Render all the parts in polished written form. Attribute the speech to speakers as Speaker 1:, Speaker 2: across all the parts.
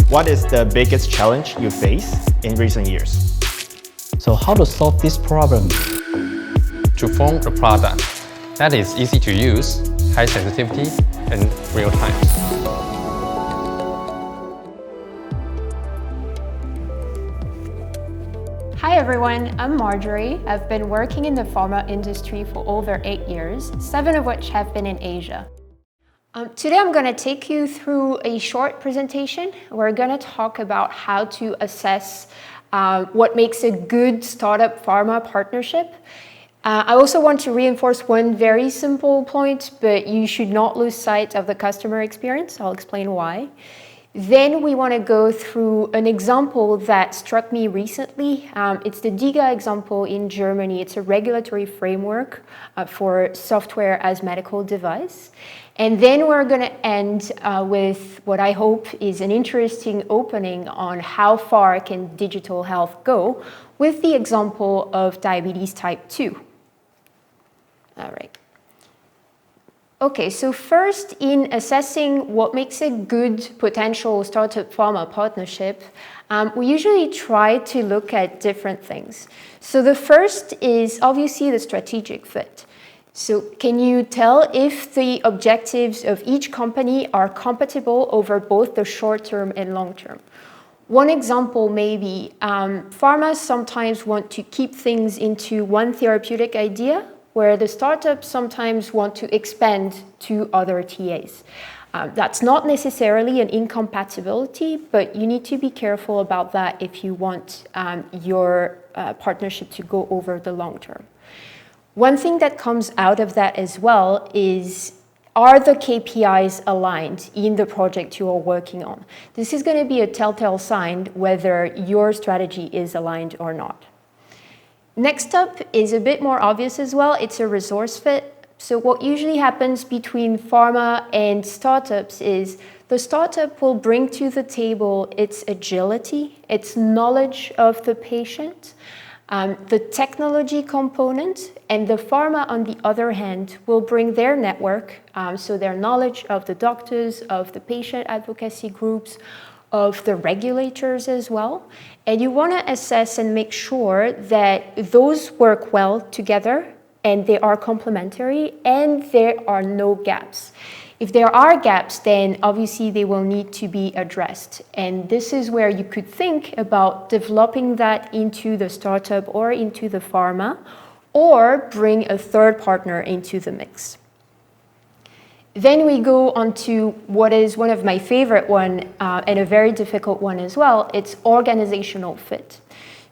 Speaker 1: What is the biggest challenge you face in recent years?
Speaker 2: So how to solve this problem?
Speaker 3: To form a product that is easy to use, high sensitivity, and real time.
Speaker 4: Hi everyone, I'm Marjorie. I've been working in the pharma industry for over 8 years, 7 of which have been in Asia. Today I'm going to take you through a short presentation. We're going to talk about how to assess what makes a good startup pharma partnership. I also want to reinforce one very simple point, but you should not lose sight of the customer experience. I'll explain why. Then we want to go through an example that struck me recently. It's the DIGA example in Germany. It's a regulatory framework for software as medical device. And then we're going to end with what I hope is an interesting opening on how far can digital health go with the example of diabetes type 2. All right. Okay, so first, in assessing what makes a good potential startup pharma partnership, we usually try to look at different things. So the first is obviously the strategic fit. So can you tell if the objectives of each company are compatible over both the short term and long term? One example may be pharmas sometimes want to keep things into one therapeutic idea, where the startups sometimes want to expand to other TAs. That's not necessarily an incompatibility, but you need to be careful about that if you want your partnership to go over the long term. One thing that comes out of that as well is, are the KPIs aligned in the project you are working on? This is going to be a telltale sign whether your strategy is aligned or not. Next up is a bit more obvious as well. It's a resource fit. So what usually happens between pharma and startups is the startup will bring to the table its agility, its knowledge of the patient, the technology component, and the pharma, on the other hand, will bring their network, so their knowledge of the doctors, of the patient advocacy groups, of the regulators as well. And you want to assess and make sure that those work well together and they are complementary and there are no gaps. If there are gaps, then obviously they will need to be addressed. And this is where you could think about developing that into the startup or into the pharma, or bring a third partner into the mix. Then we go on to what is one of my favorite one and a very difficult one as well. It's organizational fit.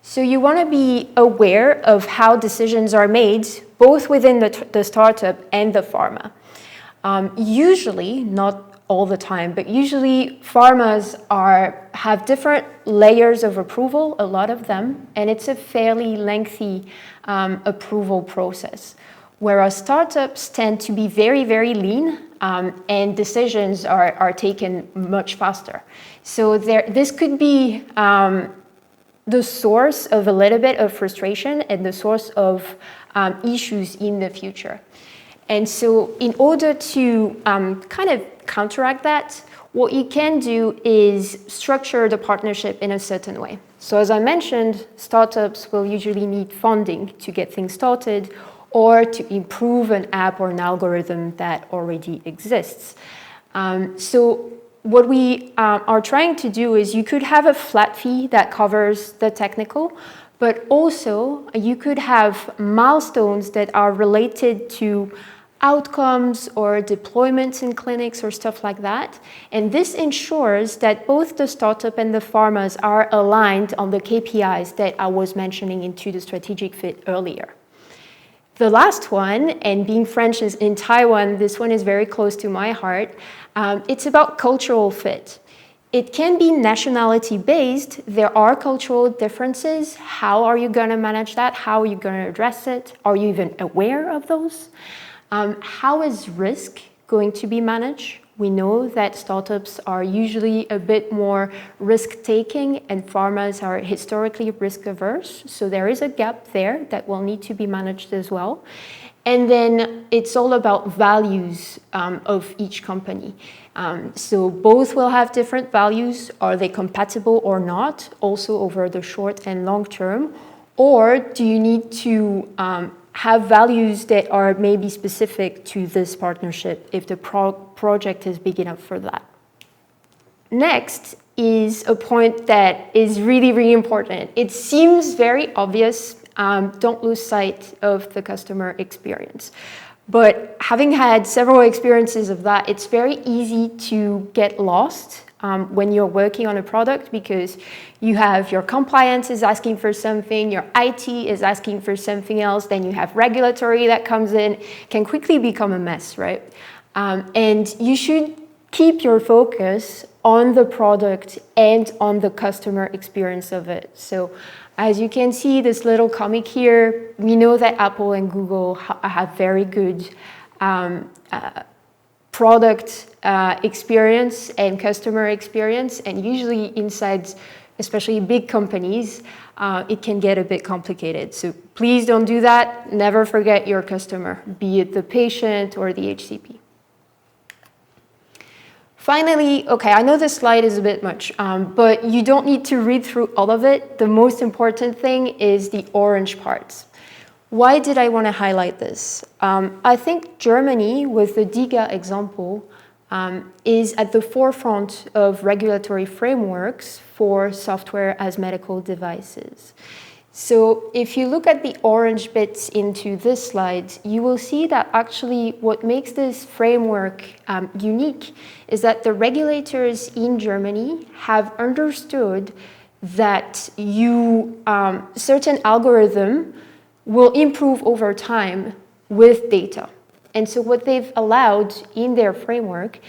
Speaker 4: So you want to be aware of how decisions are made, both within the startup and the pharma. Usually, not all the time, but usually pharmas have different layers of approval, a lot of them, and it's a fairly lengthy approval process. Whereas startups tend to be very, very lean, and decisions are taken much faster. So this could be the source of a little bit of frustration and the source of issues in the future. And so in order to kind of counteract that, what you can do is structure the partnership in a certain way. So as I mentioned, startups will usually need funding to get things started, or to improve an app or an algorithm that already exists. So what we are trying to do is, you could have a flat fee that covers the technical, but also you could have milestones that are related to outcomes or deployments in clinics or stuff like that. And this ensures that both the startup and the pharmas are aligned on the KPIs that I was mentioning into the strategic fit earlier. The last one, and being French is in Taiwan, this one is very close to my heart. It's about cultural fit. It can be nationality-based. There are cultural differences. How are you going to manage that? How are you going to address it? Are you even aware of those? How is risk going to be managed? We know that startups are usually a bit more risk-taking and pharmas are historically risk-averse. So there is a gap there that will need to be managed as well. And then it's all about values of each company. So both will have different values. Are they compatible or not? Also over the short and long term. Or do you need to have values that are maybe specific to this partnership if the project is big enough for that? Next is a point that is really, really important. It seems very obvious. Don't lose sight of the customer experience. But having had several experiences of that, it's very easy to get lost when you're working on a product because you have your compliance is asking for something, your IT is asking for something else, then you have regulatory that comes in, can quickly become a mess, right? And you should keep your focus on the product and on the customer experience of it. So as you can see, this little comic here, we know that Apple and Google have very good product experience and customer experience, and usually inside, especially big companies, it can get a bit complicated. So please don't do that. Never forget your customer, be it the patient or the HCP. Finally, okay, I know this slide is a bit much, but you don't need to read through all of it. The most important thing is the orange parts. Why did I want to highlight this? I think Germany, with the DIGA example, is at the forefront of regulatory frameworks for software as medical devices. So if you look at the orange bits into this slide, you will see that actually what makes this framework unique is that the regulators in Germany have understood that certain algorithm will improve over time with data. And so what they've allowed in their framework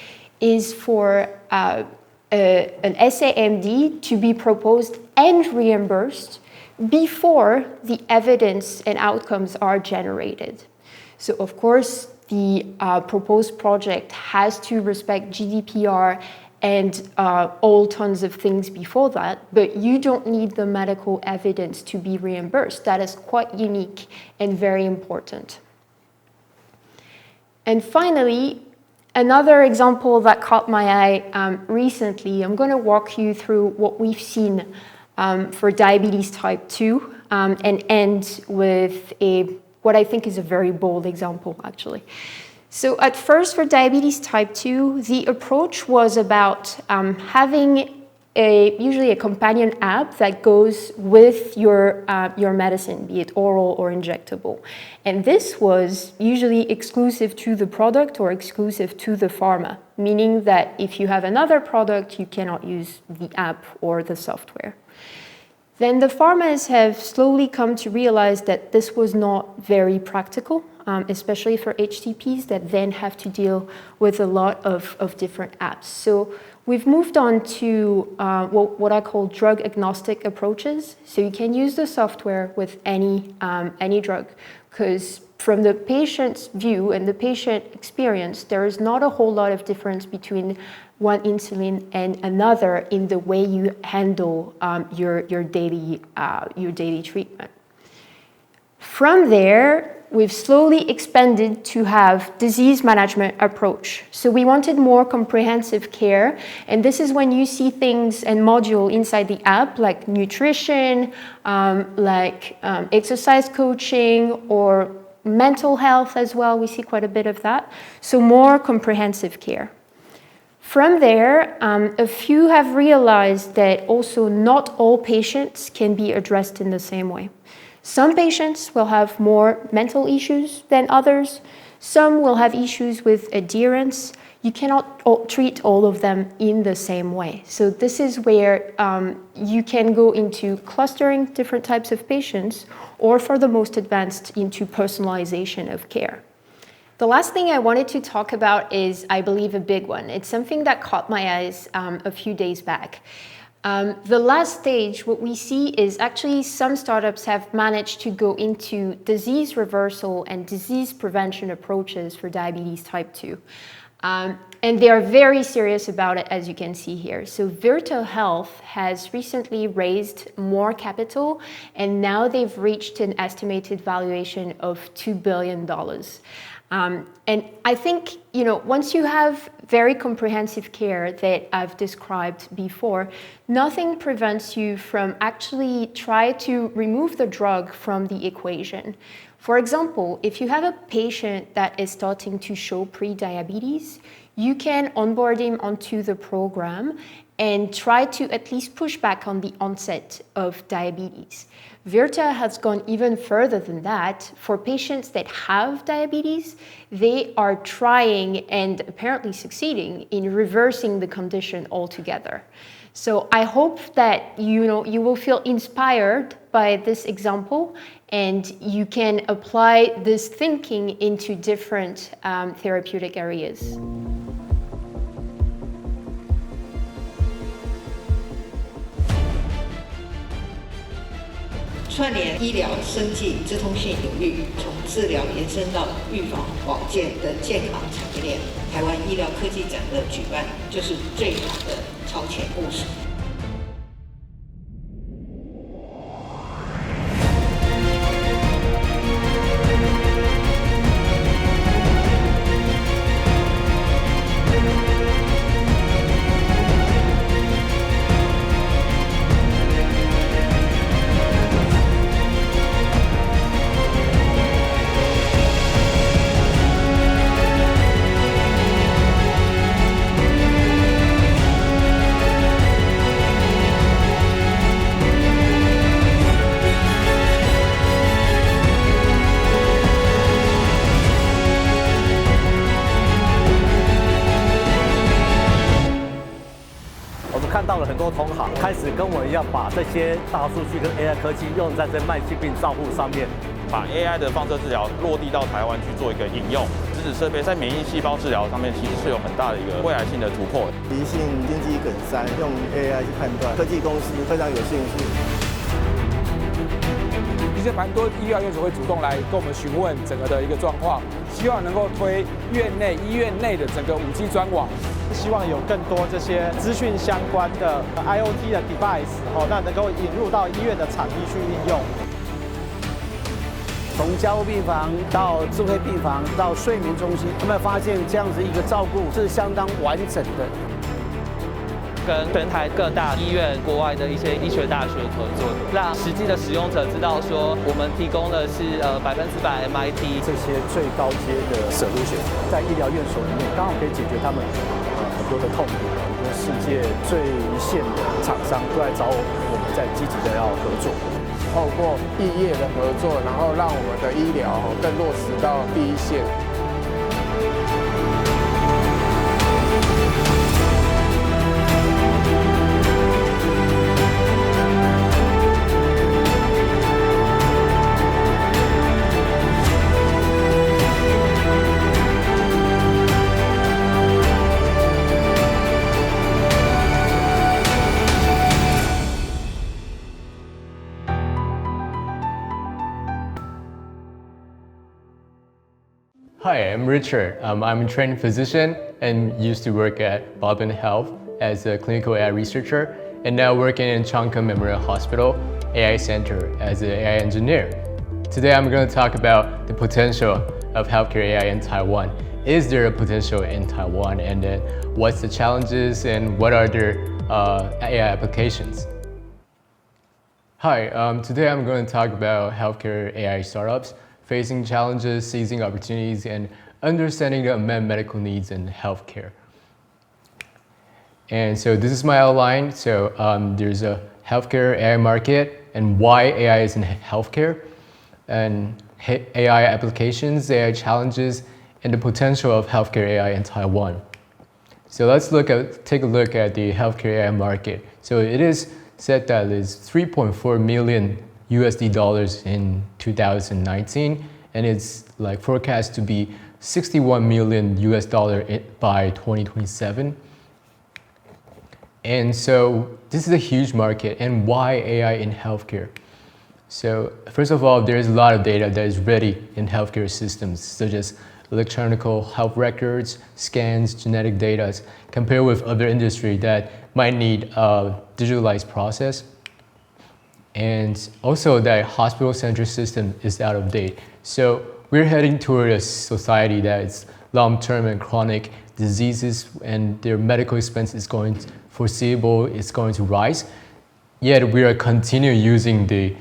Speaker 4: is for an SAMD to be proposed and reimbursed before the evidence and outcomes are generated. So of course, the proposed project has to respect GDPR and all tons of things before that, but you don't need the medical evidence to be reimbursed. That is quite unique and very important. And finally, another example that caught my eye recently, I'm going to walk you through what we've seen for diabetes type 2 and end with what I think is a very bold example, actually. So at first, for diabetes type 2, the approach was about having usually a companion app that goes with your medicine, be it oral or injectable. And this was usually exclusive to the product or exclusive to the pharma, meaning that if you have another product, you cannot use the app or the software. Then the pharmas have slowly come to realize that this was not very practical, especially for HCPs that then have to deal with a lot of different apps. So we've moved on to what I call drug agnostic approaches. So you can use the software with any drug, because from the patient's view and the patient experience, there is not a whole lot of difference between one insulin and another in the way you handle your daily treatment. From there, we've slowly expanded to have disease management approach. So we wanted more comprehensive care, and this is when you see things and module inside the app like nutrition, exercise coaching, or mental health as well. We see quite a bit of that. So more comprehensive care. From there, a few have realized that also not all patients can be addressed in the same way. Some patients will have more mental issues than others. Some will have issues with adherence. You cannot treat all of them in the same way. So this is where you can go into clustering different types of patients, or for the most advanced, into personalization of care. The last thing I wanted to talk about is, I believe, a big one. It's something that caught my eyes a few days back. The last stage, what we see is actually some startups have managed to go into disease reversal and disease prevention approaches for diabetes type 2. And they are very serious about it, as you can see here. So Virta Health has recently raised more capital, and now they've reached an estimated valuation of $2 billion. And I think, once you have very comprehensive care that I've described before, nothing prevents you from actually try to remove the drug from the equation. For example, if you have a patient that is starting to show pre-diabetes, you can onboard him onto the program and try to at least push back on the onset of diabetes. Virta has gone even further than that. For patients that have diabetes, they are trying and apparently succeeding in reversing the condition altogether. So I hope that you will feel inspired by this example, and you can apply this thinking into different therapeutic areas.
Speaker 5: 串联医疗、生技、资通讯领域，从治疗延伸到预防、保健的健康产业链。台湾医疗科技展的举办，就是最好的超前部署。
Speaker 6: 看到了很多同行开始跟我一样，把这些大数据跟 AI 科技用在这慢性病照护上面，
Speaker 7: 把 AI 的放射治疗落地到台湾去做一个应用。质子设备在免疫细胞治疗上面其实是有很大的一个未来性的突破。
Speaker 8: 急性心肌梗塞用 AI 去判断，科技公司非常有兴趣。
Speaker 9: 其实蛮多医疗院所会主动来跟我们询问整个的一个状况，希望能够推医院内的整个5G 专网，
Speaker 10: 希望有更多这些资讯相关的 IoT 的 device，那能够引入到医院的场地去应用。
Speaker 11: 从加护病房到智慧病房到睡眠中心，他们发现这样子一个照顾是相当完整的。
Speaker 12: 跟全台各大医院、国外的一些医学大学合作，让实际的使用者知道说，我们提供的是100%MIT
Speaker 11: 这些最高阶的 solution， 在医疗院所里面，刚好可以解决他们很多的痛苦。我们世界最一线的厂商都来找我们，在积极的要合作。
Speaker 13: 透过异业的合作，然后让我们的医疗更落实到第一线。
Speaker 14: Hi, I'm Richard. I'm a trained physician and used to work at Bobbin Health as a clinical AI researcher, and now working in Changchun Memorial Hospital AI Center as an AI engineer. Today I'm going to talk about the potential of healthcare AI in Taiwan. Is there a potential in Taiwan, and then what's the challenges and what are their AI applications? Hi, today I'm going to talk about healthcare AI startups facing challenges, seizing opportunities, and understanding the unmet medical needs in healthcare. And so this is my outline. So there's a healthcare AI market and why AI is in healthcare, and AI applications, AI challenges, and the potential of healthcare AI in Taiwan. So let's take a look at the healthcare AI market. So it is said that it's $3.4 million USD in 2019, and it's like forecast to be $61 million US by 2027. And so this is a huge market. And why AI in healthcare? So first of all, there's a lot of data that is ready in healthcare systems, such as electronic health records, scans, genetic data, compared with other industry that might need a digitalized process. And also that hospital-centric system is out of date. So we're heading toward a society that is long-term and chronic diseases, and their medical expense is going to rise. Yet we are continuing using the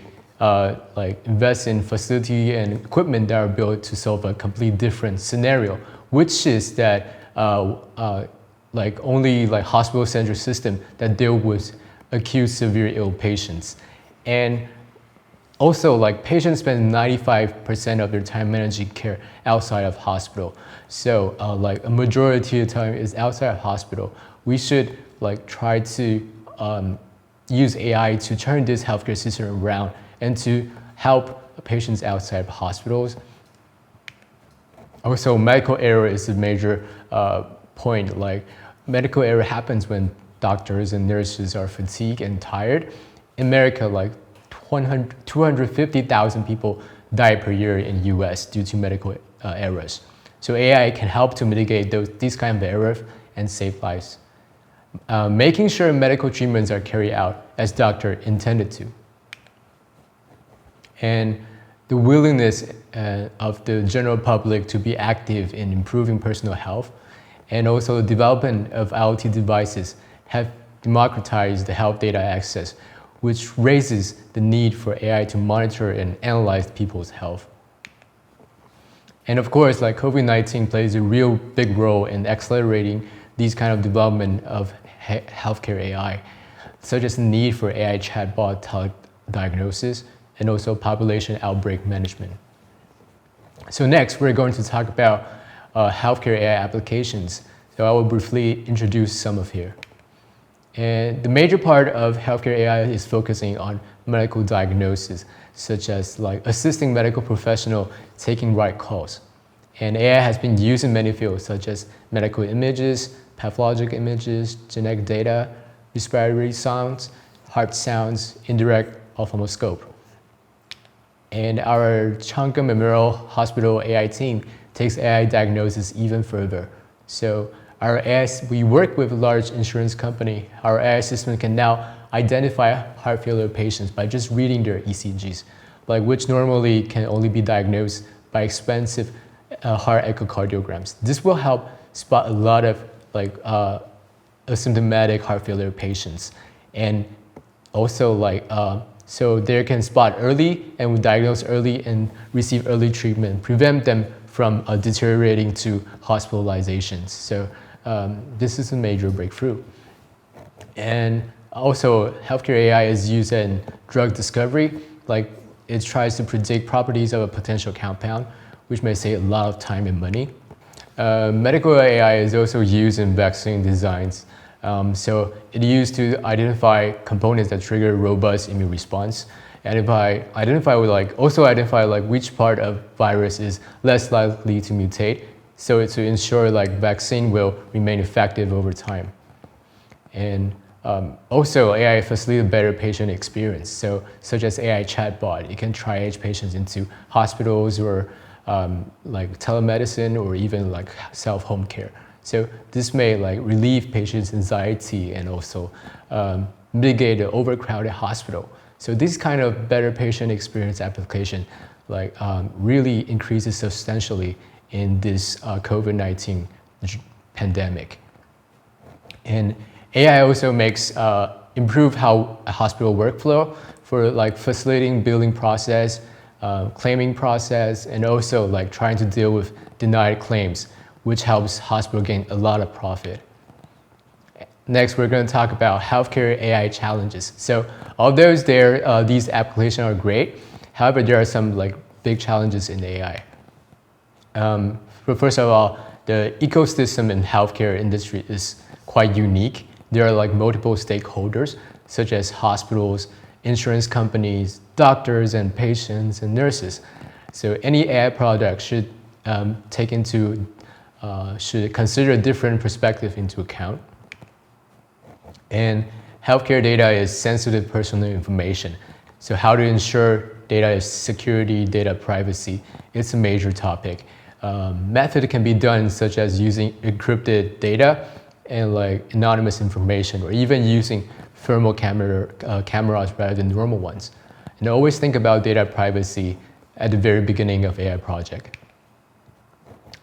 Speaker 14: invest in facility and equipment that are built to solve a completely different scenario, which is that only hospital-centric system that deal with acute severe ill patients. And also patients spend 95% of their time managing care outside of hospital. So a majority of the time is outside of hospital. We should try to use AI to turn this healthcare system around and to help patients outside of hospitals. Also, medical error is a major point. Medical error happens when doctors and nurses are fatigued and tired. In America, 250,000 people die per year in US due to medical errors. So AI can help to mitigate these kind of errors and save lives. Making sure medical treatments are carried out as doctor intended to. And the willingness of the general public to be active in improving personal health, and also the development of IoT devices have democratized the health data access, which raises the need for AI to monitor and analyze people's health. And of course, COVID-19 plays a real big role in accelerating these kind of development of healthcare AI, such as the need for AI chatbot diagnosis and also population outbreak management. So next, we're going to talk about healthcare AI applications. So I will briefly introduce some of here. And the major part of healthcare AI is focusing on medical diagnosis, such as assisting medical professional taking right calls. And AI has been used in many fields, such as medical images, pathologic images, genetic data, respiratory sounds, heart sounds, indirect ophthalmoscope. And our Changka Memorial Hospital AI team takes AI diagnosis even further. So we work with a large insurance company. Our AI system can now identify heart failure patients by just reading their ECGs, which normally can only be diagnosed by expensive heart echocardiograms. This will help spot a lot of asymptomatic heart failure patients, and also so they can spot early and diagnose early and receive early treatment, prevent them from deteriorating to hospitalizations. So this is a major breakthrough. And also, healthcare AI is used in drug discovery. It tries to predict properties of a potential compound, which may save a lot of time and money. Medical AI is also used in vaccine designs. So it used to identify components that trigger robust immune response, identify which part of virus is less likely to mutate, so to ensure vaccine will remain effective over time. And also AI facilitates better patient experience. So such as AI chatbot, it can triage patients into hospitals or telemedicine or even self-home care. So this may relieve patients' anxiety and also mitigate the overcrowded hospital. So this kind of better patient experience application really increases substantially in this COVID-19 pandemic. And AI also makes improve how a hospital workflow for facilitating billing process, claiming process, and also trying to deal with denied claims, which helps hospital gain a lot of profit. Next, we're going to talk about healthcare AI challenges. So although these applications are great, however, there are some big challenges in AI. First of all, the ecosystem in healthcare industry is quite unique. There are multiple stakeholders, such as hospitals, insurance companies, doctors and patients and nurses. So any AI product should should consider a different perspective into account. And healthcare data is sensitive personal information. So how to ensure data security, data privacy, it's a major topic. Method can be done such as using encrypted data and like anonymous information, or even using thermal cameras rather than normal ones. And always think about data privacy at the very beginning of AI project.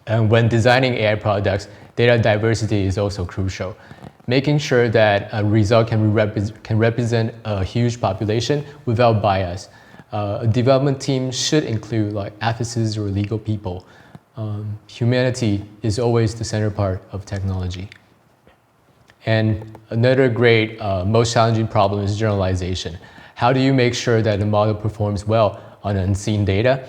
Speaker 14: And when designing AI products, data diversity is also crucial. Making sure that a result can represent a huge population without bias. A development team should include like ethicists or legal people. Humanity is always the center part of technology. And another great, most challenging problem is generalization. How do you make sure that the model performs well on unseen data?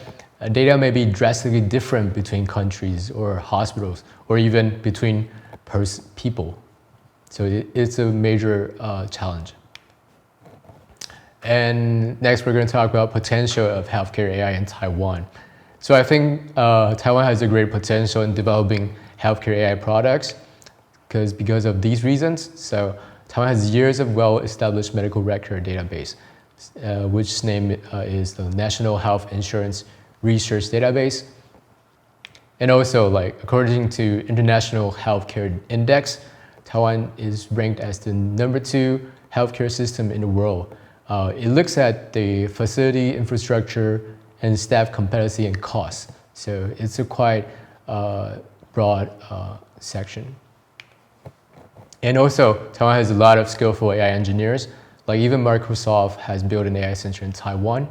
Speaker 14: Data may be drastically different between countries or hospitals, or even between people. So it's a major challenge. And next, we're going to talk about potential of healthcare AI in Taiwan. So I think Taiwan has a great potential in developing healthcare AI products because of these reasons. So Taiwan has years of well-established medical record database, which name is the National Health Insurance Research Database. And also, like according to International Healthcare Index, Taiwan is ranked as the #2 healthcare system in the world. It looks at the facility, infrastructure, and staff competency and cost. So it's a quite broad section. And also, Taiwan has a lot of skillful AI engineers. Like even Microsoft has built an AI center in Taiwan.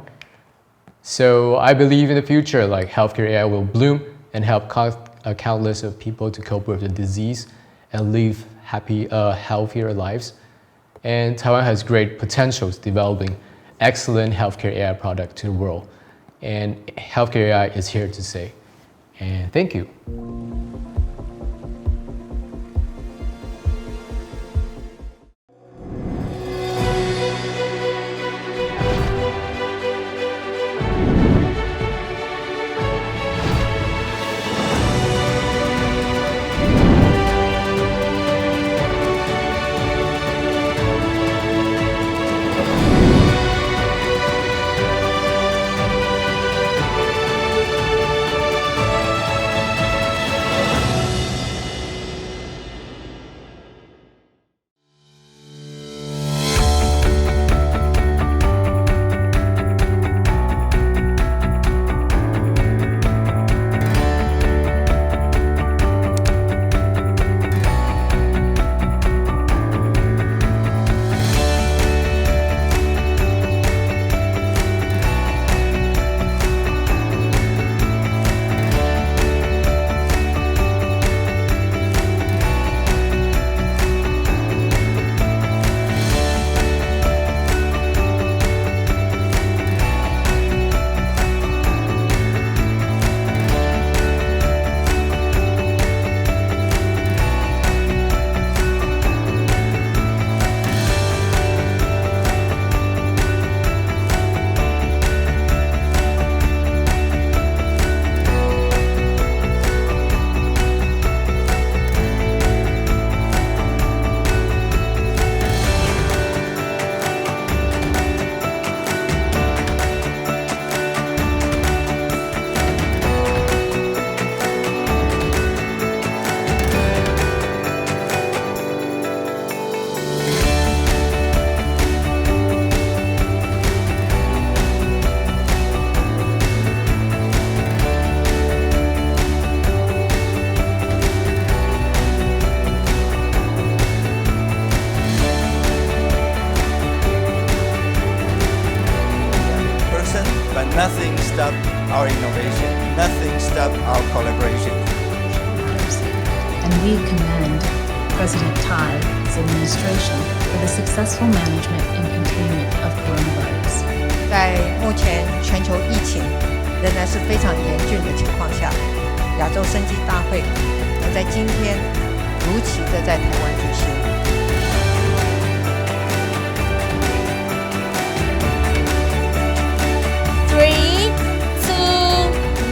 Speaker 14: So I believe in the future, like healthcare AI will bloom and help countless of people to cope with the disease and live healthier lives. And Taiwan has great potentials developing excellent healthcare AI product to the world. And healthcare AI is here to stay. And thank you.
Speaker 8: Nothing stopped our innovation. Nothing stopped our collaboration.
Speaker 15: And we commend President Tsai's administration for the successful management and containment of coronavirus.
Speaker 5: 在目前全球疫情仍然是非常严峻的情况下，亚洲生技大会能在今天如期的在台湾举行。
Speaker 16: 3, 2,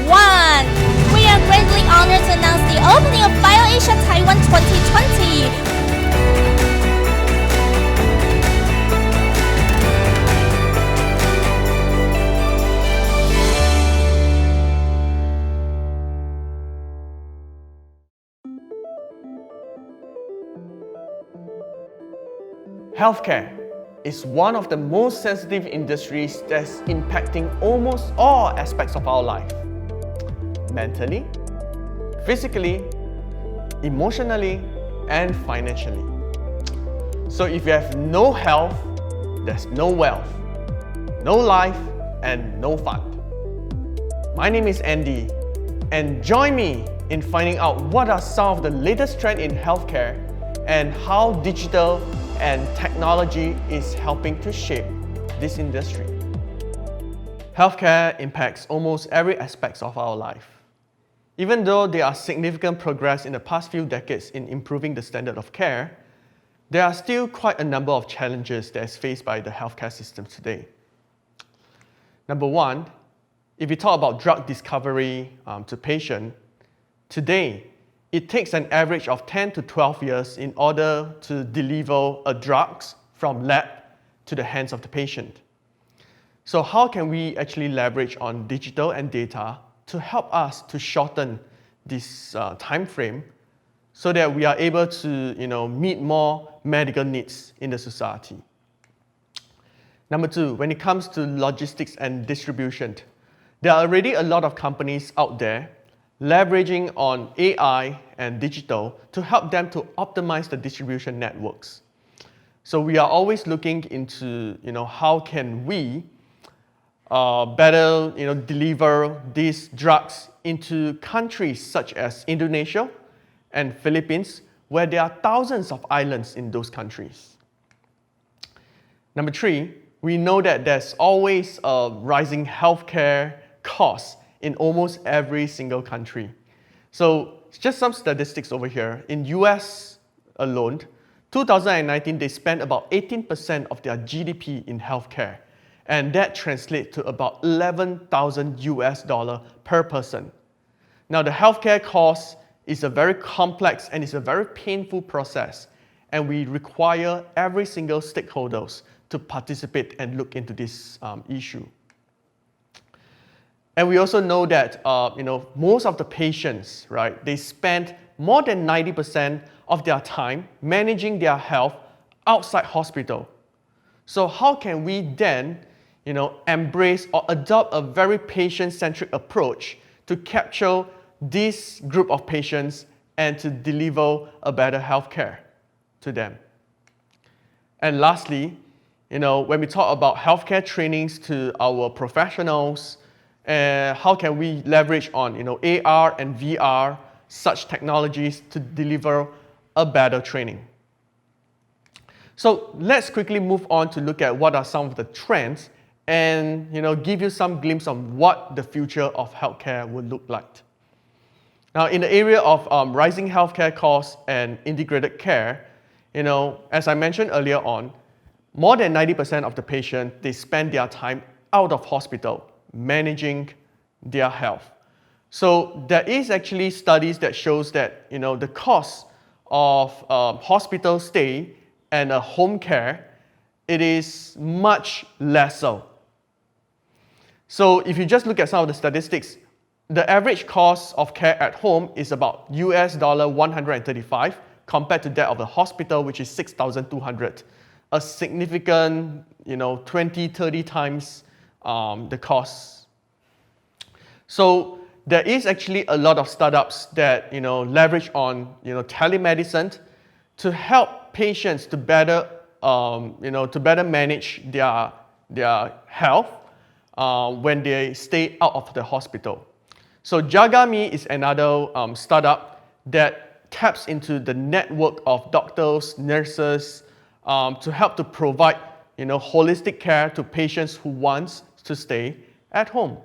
Speaker 16: 1. We are greatly honored to announce the opening of BioAsia Taiwan 2020.
Speaker 17: Healthcare is one of the most sensitive industries that's impacting almost all aspects of our life. Mentally, physically, emotionally, and financially. So if you have no health, there's no wealth, no life, and no fun. My name is Andy, and join me in finding out what are some of the latest trends in healthcare and how digital and technology is helping to shape this industry. Healthcare impacts almost every aspect of our life. Even though there are significant progress in the past few decades in improving the standard of care, there are still quite a number of challenges that is faced by the healthcare system today. Number one, if we talk about drug discovery to patient, today it takes an average of 10 to 12 years in order to deliver a drug from lab to the hands of the patient. So how can we actually leverage on digital and data to help us to shorten this time frame so that we are able to meet more medical needs in the society? Number two, when it comes to logistics and distribution, there are already a lot of companies out there leveraging on AI and digital to help them to optimize the distribution networks. So we are always looking into how can we better deliver these drugs into countries such as Indonesia and Philippines, where there are thousands of islands in those countries. Number three, we know that there's always a rising healthcare cost in almost every single country. So just some statistics over here. In US alone, 2019, they spent about 18% of their GDP in healthcare. And that translates to about $11,000 per person. Now, the healthcare cost is a very complex and it's a very painful process. And we require every single stakeholders to participate and look into this issue. And we also know that most of the patients, right, they spend more than 90% of their time managing their health outside hospital. So how can we then embrace or adopt a very patient-centric approach to capture this group of patients and to deliver a better healthcare to them? And lastly, when we talk about healthcare trainings to our professionals, how can we leverage on AR and VR, such technologies to deliver a better training? So let's quickly move on to look at what are some of the trends and give you some glimpse on what the future of healthcare will look like. Now, in the area of rising healthcare costs and integrated care, as I mentioned earlier on, more than 90% of the patients, they spend their time out of hospital managing their health. So there is actually studies that shows that the cost of hospital stay and home care, it is much lesser. So if you just look at some of the statistics, the average cost of care at home is about US $135 compared to that of the hospital, which is $6,200. A significant 20-30 times the cost. So there is actually a lot of startups that leverage on telemedicine to help patients to better manage their health when they stay out of the hospital. So Jagami is another startup that taps into the network of doctors, nurses to help to provide holistic care to patients who want to stay at home.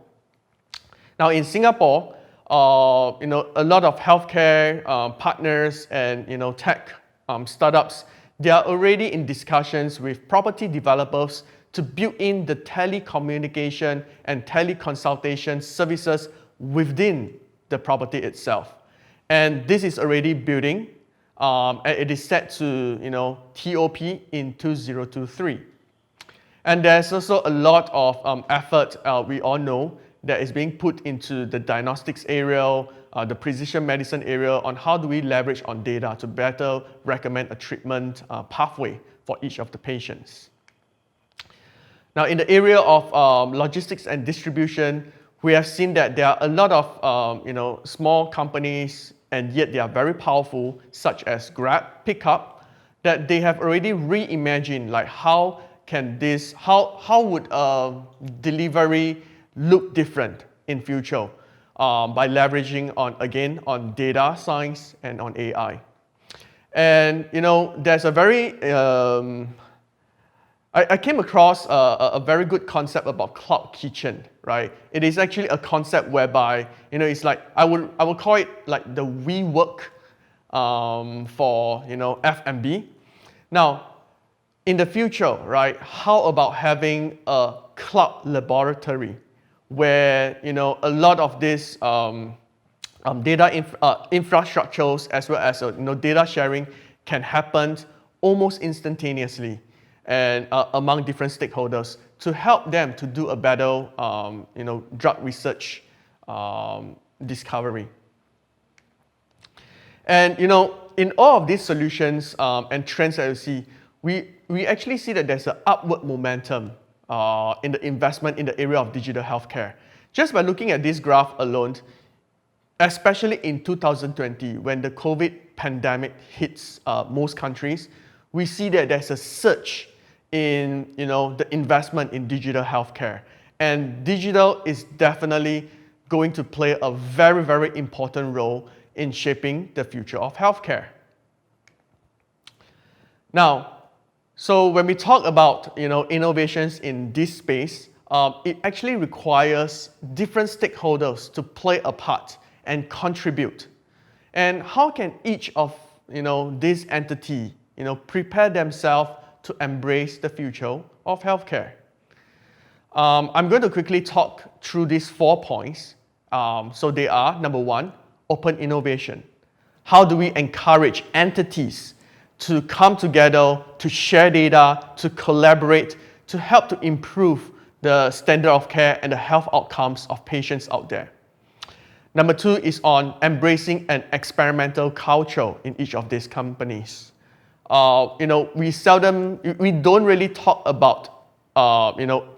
Speaker 17: Now in Singapore, a lot of healthcare partners and tech startups, they are already in discussions with property developers to build in the telecommunication and teleconsultation services within the property itself. And this is already building, and it is set to TOP in 2023. And there's also a lot of effort, we all know, that is being put into the diagnostics area, the precision medicine area, on how do we leverage on data to better recommend a treatment pathway for each of the patients. Now, in the area of logistics and distribution, we have seen that there are a lot of small companies, and yet they are very powerful, such as Grab, Pickup, that they have already reimagined like how would delivery look different in future by leveraging on data science and on AI. And there's a very I came across a very good concept about cloud kitchen, right? It is actually a concept whereby, it's like, I would call it like the WeWork for, F&B. Now, in the future, right, how about having a cloud laboratory where, a lot of this data infrastructures as well as, data sharing can happen almost instantaneously and among different stakeholders to help them to do a better, drug research discovery. And, in all of these solutions and trends that you see, we actually see that there's an upward momentum in the investment in the area of digital healthcare. Just by looking at this graph alone, especially in 2020, when the COVID pandemic hits most countries, we see that there's a surge in the investment in digital healthcare. And digital is definitely going to play a very, very important role in shaping the future of healthcare. Now, so when we talk about innovations in this space, it actually requires different stakeholders to play a part and contribute. And how can each of this entity prepare themselves to embrace the future of healthcare? I'm going to quickly talk through these 4 points. So they are, number 1, open innovation. How do we encourage entities to come together, to share data, to collaborate, to help to improve the standard of care and the health outcomes of patients out there? Number 2 is on embracing an experimental culture in each of these companies. We don't really talk about,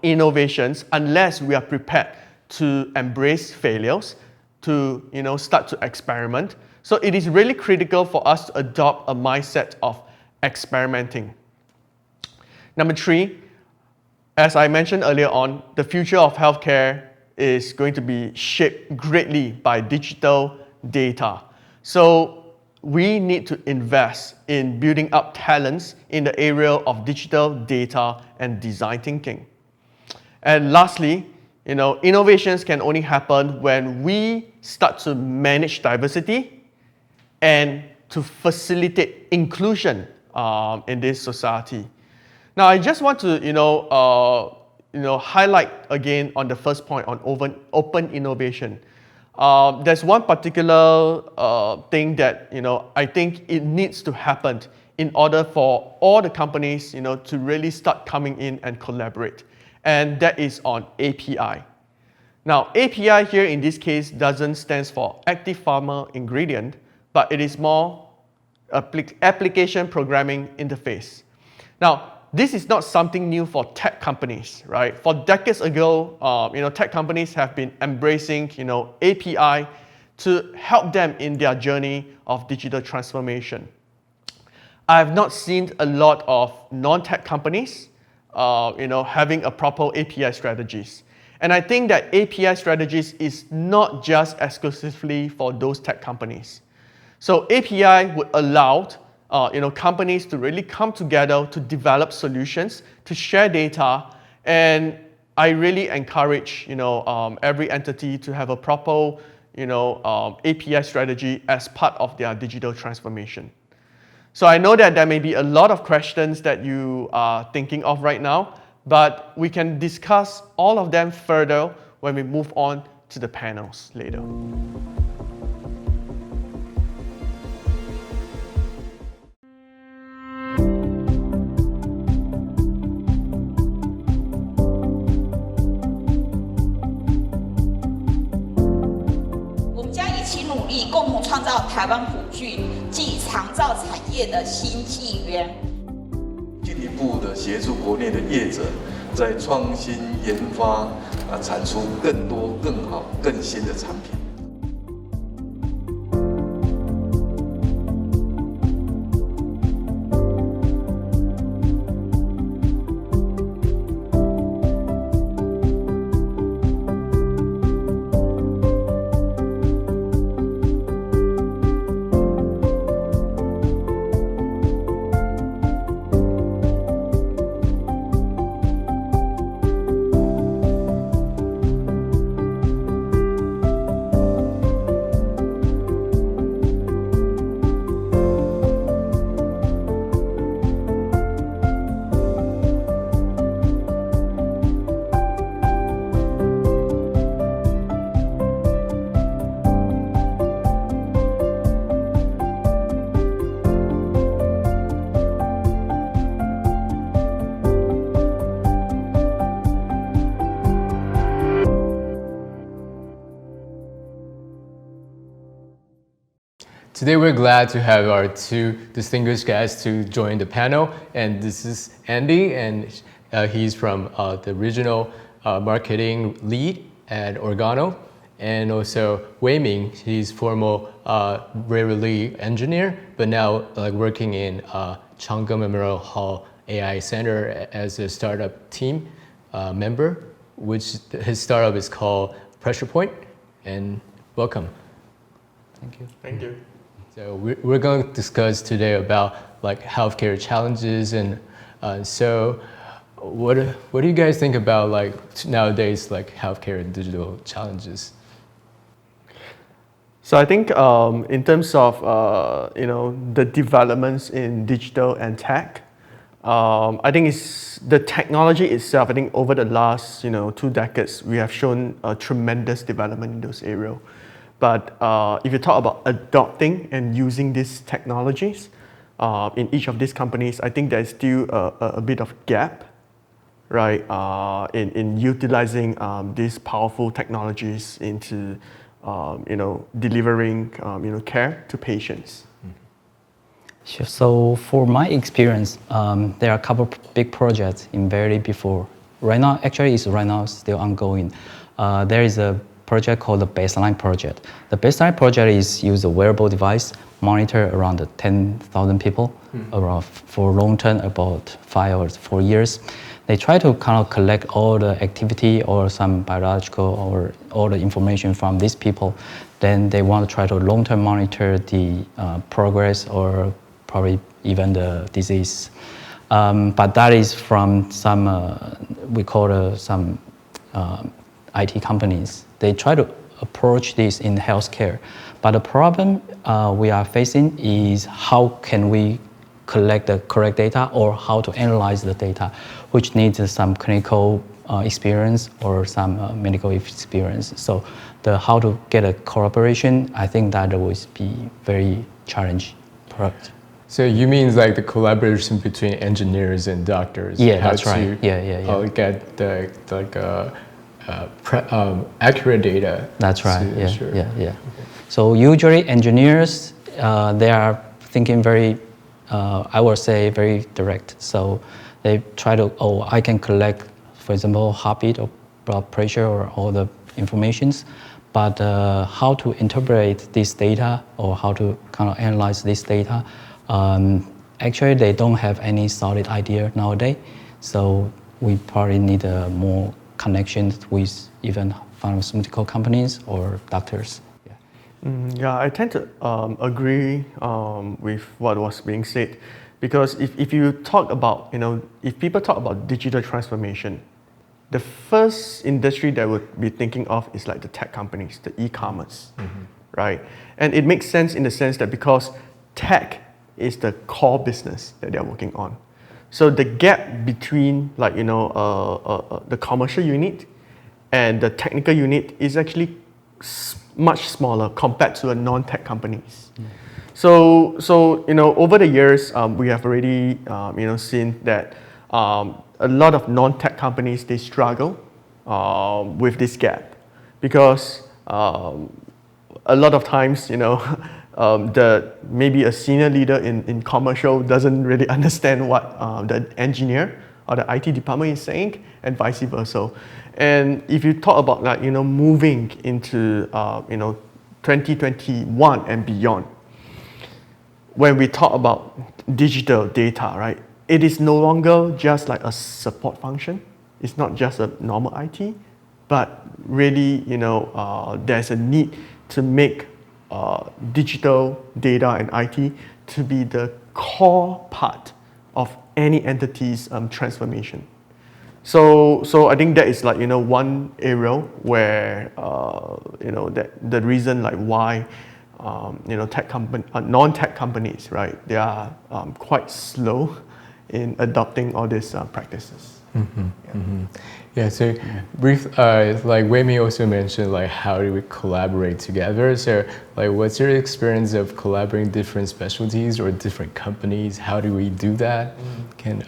Speaker 17: innovations unless we are prepared to embrace failures, to, start to experiment. So it is really critical for us to adopt a mindset of experimenting. Number 3, as I mentioned earlier on, the future of healthcare is going to be shaped greatly by digital data. So we need to invest in building up talents in the area of digital data and design thinking. And lastly, innovations can only happen when we start to manage diversity and to facilitate inclusion in this society. Now, I just want to, highlight again on the first point on open innovation. There's one particular thing that I think it needs to happen in order for all the companies to really start coming in and collaborate, and that is on API. Now, API here in this case doesn't stand for active pharma ingredient, but it is more application programming interface. Now, this is not something new for tech companies, right? For decades ago, tech companies have been embracing, API to help them in their journey of digital transformation. I have not seen a lot of non-tech companies, having a proper API strategies. And I think that API strategies is not just exclusively for those tech companies. So API would allow companies to really come together to develop solutions, to share data, and I really encourage every entity to have a proper API strategy as part of their digital transformation. So I know that there may be a lot of questions that you are thinking of right now, but we can discuss all of them further when we move on to the panels later.
Speaker 18: 共同创造台湾普具暨长照产业的新纪元。
Speaker 19: 今年一步的协助国内的业者在创新研发产出更多、更好、更新的产品。
Speaker 14: Today we're glad to have our two distinguished guests to join the panel, and this is Andy, and he's from the regional marketing lead at Organo, and also Wei Ming, he's former Rarely engineer, but now working in Chang'e Memorial Hall AI Center as a startup team member, which his startup is called Pressure Point, and welcome.
Speaker 2: Thank you.
Speaker 17: Thank you.
Speaker 14: So we're going to discuss today about healthcare challenges, and so what do you guys think about nowadays healthcare and digital challenges?
Speaker 17: So I think in terms of the developments in digital and tech, I think it's the technology itself. I think over the last 2 decades, we have shown a tremendous development in those areas. But if you talk about adopting and using these technologies in each of these companies, I think there's still a bit of gap, right, in utilizing these powerful technologies into delivering care to patients.
Speaker 2: Sure. So for my experience, there are a couple big projects in very before. Right now, actually, it's right now still ongoing. There is a project called the Baseline Project. The Baseline Project is use a wearable device, monitor around 10,000 people around for long term, about 5 or 4 years. They try to kind of collect all the activity or some biological or all the information from these people. Then they want to try to long term monitor the progress or probably even the disease. But that is from some, we call some IT companies. They try to approach this in healthcare. But the problem we are facing is how can we collect the correct data or how to analyze the data, which needs some clinical experience or some medical experience. So how to get a collaboration, I think that would be very challenging product.
Speaker 14: So you mean the collaboration between engineers and doctors?
Speaker 2: Yeah, that's right. Yeah.
Speaker 14: Get the accurate data.
Speaker 2: That's right. Yeah.
Speaker 14: Sure.
Speaker 2: Yeah. Okay. So usually engineers, they are thinking very, I would say, very direct. So they try to, I can collect, for example, heartbeat or blood pressure or all the informations, but how to interpret this data or how to kind of analyze this data, actually they don't have any solid idea nowadays. So we probably need more connections with even pharmaceutical companies or doctors.
Speaker 17: Yeah, I tend to agree with what was being said, because if you talk about, if people talk about digital transformation, the first industry that would be thinking of is the tech companies, the e-commerce, right? And it makes sense in the sense that because tech is the core business that they're working on. So the gap between the commercial unit and the technical unit is actually much smaller compared to a non-tech companies. So over the years we have already seen that a lot of non-tech companies, they struggle with this gap because a lot of times maybe a senior leader in commercial doesn't really understand what the engineer or the IT department is saying, and vice versa. And if you talk about like, moving into 2021 and beyond, when we talk about digital data, right, it is no longer just like a support function. It's not just a normal IT, but really, there's a need to make digital data and IT to be the core part of any entity's transformation. So I think that is like, one area where, that the reason like why, non-tech companies, right, they are quite slow in adopting all these practices.
Speaker 14: Yeah, so brief, like Wei-Ming also mentioned, like how do we collaborate together? So like what's your experience of collaborating different specialties or different companies? How do we do that? Can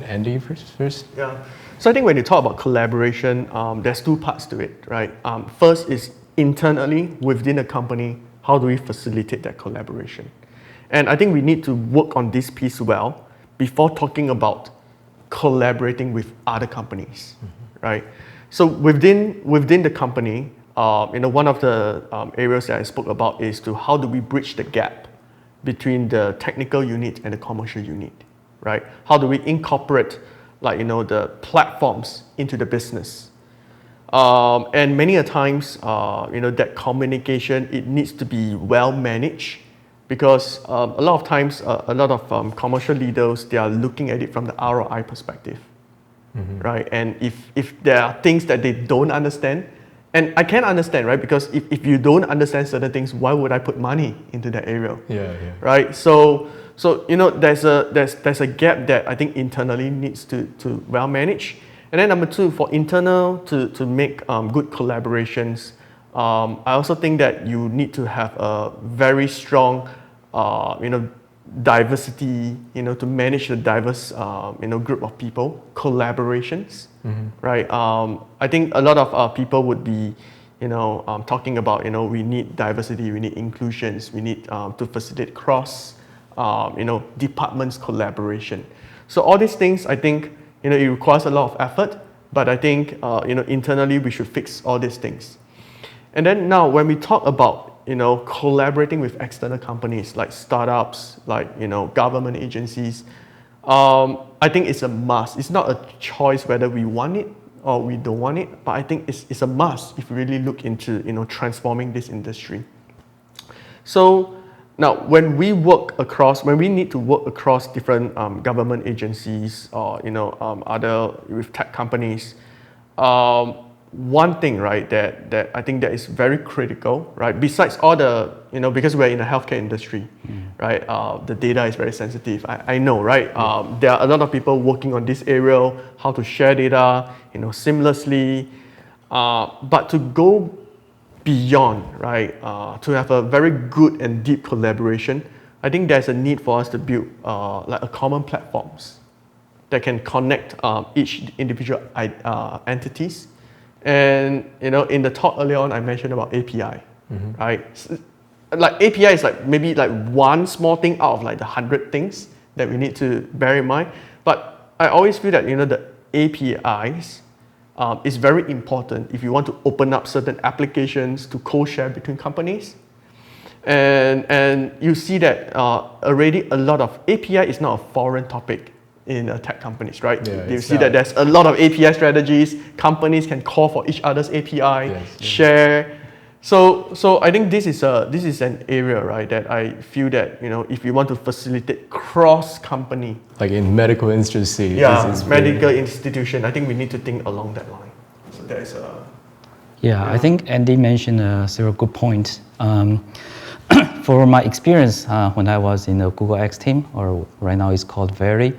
Speaker 14: Andy first?
Speaker 17: Yeah, so I think when you talk about collaboration, there's two parts to it, right? First is internally within a company, how do we facilitate that collaboration? And I think we need to work on this piece well before talking about collaborating with other companies, right? So within the company, one of the areas that I spoke about is to how do we bridge the gap between the technical unit and the commercial unit, right? How do we incorporate like, the platforms into the business? And many a times, that communication, it needs to be well managed, because a lot of times, a lot of commercial leaders, they are looking at it from the ROI perspective, right? And if there are things that they don't understand, and I can understand, right? Because if you don't understand certain things, why would I put money into that area?
Speaker 14: Yeah.
Speaker 17: Right? So there's a gap that I think internally needs to well manage. And then number two, for internal to make good collaborations, I also think that you need to have a very strong, diversity, to manage the diverse, group of people, collaborations, right? I think a lot of people would be, talking about, we need diversity, we need inclusions, we need to facilitate cross, departments collaboration. So all these things, I think, it requires a lot of effort, but I think, internally we should fix all these things. And then now when we talk about, collaborating with external companies like startups, like, government agencies, I think it's a must. It's not a choice whether we want it or we don't want it, but I think it's a must if we really look into, transforming this industry. So now when we need to work across different government agencies or, other with tech companies, one thing, right, that I think that is very critical, right, besides all the, because we're in the healthcare industry, right, the data is very sensitive. I know, right, there are a lot of people working on this area, how to share data, seamlessly, but to go beyond, right, to have a very good and deep collaboration, I think there's a need for us to build like a common platforms that can connect each individual entities. And in the talk earlier on, I mentioned about API, right? Like API is like maybe like one small thing out of like the 100 things that we need to bear in mind. But I always feel that the APIs is very important if you want to open up certain applications to co-share between companies. And you see that already a lot of API is not a foreign topic in tech companies, right? Yeah, you see that there's a lot of API strategies. Companies can call for each other's API, share. So I think this is an area, right, that I feel that if you want to facilitate cross-company,
Speaker 14: like in medical industry,
Speaker 17: medical institution, I think we need to think along that line. So that is
Speaker 2: I think Andy mentioned several good points. For my experience, when I was in the Google X team, or right now it's called Very.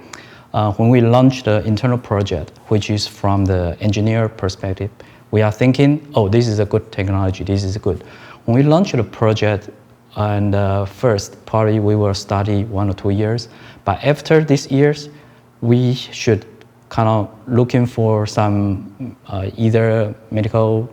Speaker 2: When we launched the internal project, which is from the engineer perspective, we are thinking, this is a good technology, this is good. When we launched the project, and first, probably we will study 1 or 2 years, but after these years, we should kind of looking for some either medical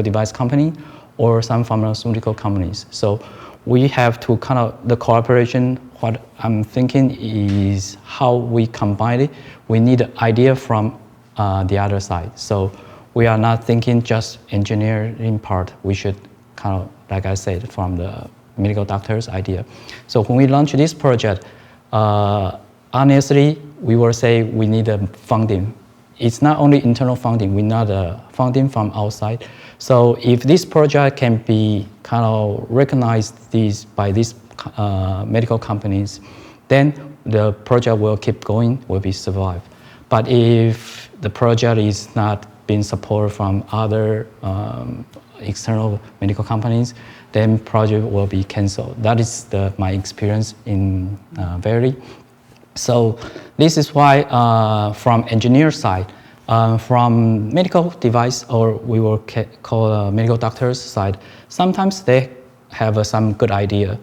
Speaker 2: device company, or some pharmaceutical companies. So we have to kind of, the cooperation, what I'm thinking is how we combine it. We need an idea from the other side. So we are not thinking just engineering part. We should kind of, like I said, from the medical doctor's idea. So when we launch this project, honestly, we will say we need a funding. It's not only internal funding, we need funding from outside. So if this project can be kind of recognized by these medical companies, then the project will keep going, will be survive. But if the project is not being supported from other external medical companies, then project will be canceled. That is my experience in Verily. So this is why from engineer side, from medical device, or we will call medical doctors side, sometimes they have some good idea.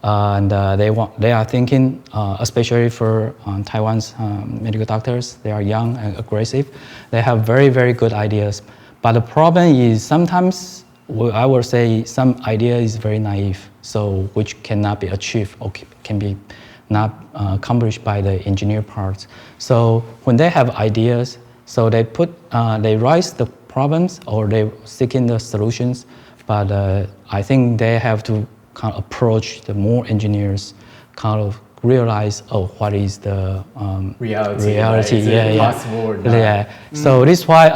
Speaker 2: And they are thinking, especially for Taiwan's medical doctors, they are young and aggressive. They have very, very good ideas. But the problem is sometimes, I would say some idea is very naive, so which cannot be achieved or can be not accomplished by the engineer parts. So when they have ideas, so they raise the problems or they seeking the solutions, but I think they have to kind of approach the more engineers, kind of realize, what is the reality?
Speaker 14: Right?
Speaker 2: Yeah.
Speaker 14: Possible or not?
Speaker 2: Yeah. So this is why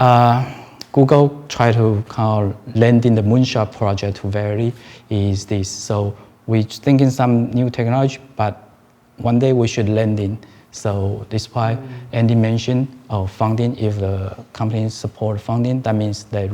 Speaker 2: Google try to kind of land in the moonshot project to Verily is this. So we're thinking some new technology, but one day we should land in. So this is why Andy mentioned funding. If the companies support funding, that means they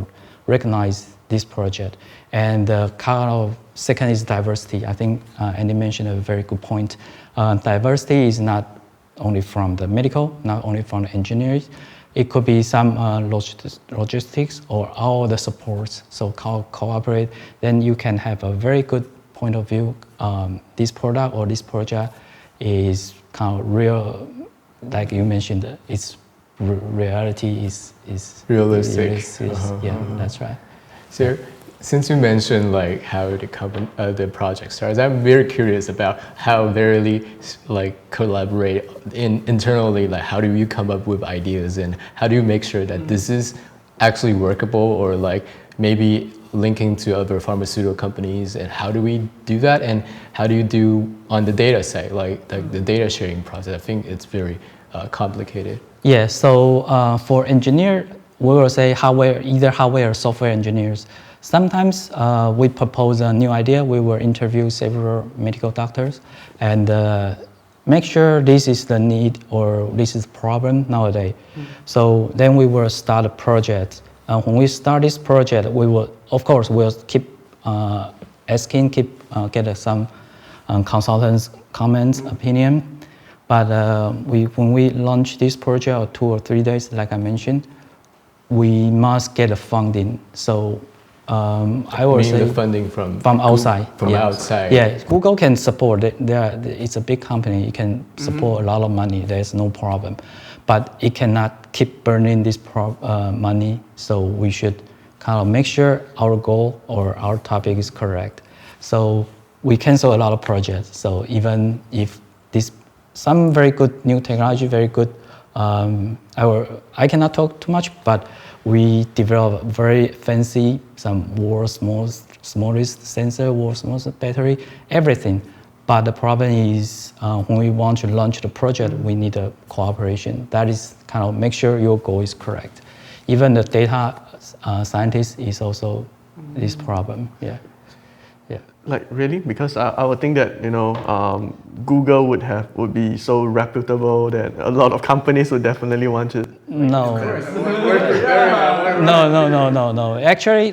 Speaker 2: recognize this project. And kind of second is diversity. I think Andy mentioned a very good point. Diversity is not only from the medical, not only from the engineers. It could be some logistics or all the supports. So cooperate, then you can have a very good point of view. This product or this project is kind of real, like you mentioned. It's reality is
Speaker 14: realistic.
Speaker 2: Yeah, that's right.
Speaker 14: So, since you mentioned like how the project starts, I'm very curious about how Verily like collaborate internally. Like, how do you come up with ideas, and how do you make sure that this is actually workable, or like maybe linking to other pharmaceutical companies? And how do we do that? And how do you do on the data side, like the data sharing process? I think it's very complicated.
Speaker 2: Yeah. So for engineer, we will say either hardware or software engineers. Sometimes we propose a new idea. We will interview several medical doctors and make sure this is the need or this is the problem nowadays. So then we will start a project. When we start this project, we will, of course, we'll keep asking, get some consultants' comments, opinion. But when we launch this project, or 2 or 3 days, like I mentioned, we must get a funding. So I would say
Speaker 14: the funding from
Speaker 2: outside.
Speaker 14: From outside.
Speaker 2: Yeah, Google can support it. It's a big company. It can support a lot of money. There's no problem, but it cannot keep burning this money. So we should kind of make sure our goal or our topic is correct. So we cancel a lot of projects. So even if some very good new technology, very good. I cannot talk too much, but we develop very fancy, some world's smallest sensor, world's smallest battery, everything. But the problem is when we want to launch the project, we need a cooperation. That is kind of make sure your goal is correct. Even the data scientist is also this problem. Yeah.
Speaker 17: Like really? Because I would think that Google would be so reputable that a lot of companies would definitely want to.
Speaker 2: No. No. Actually,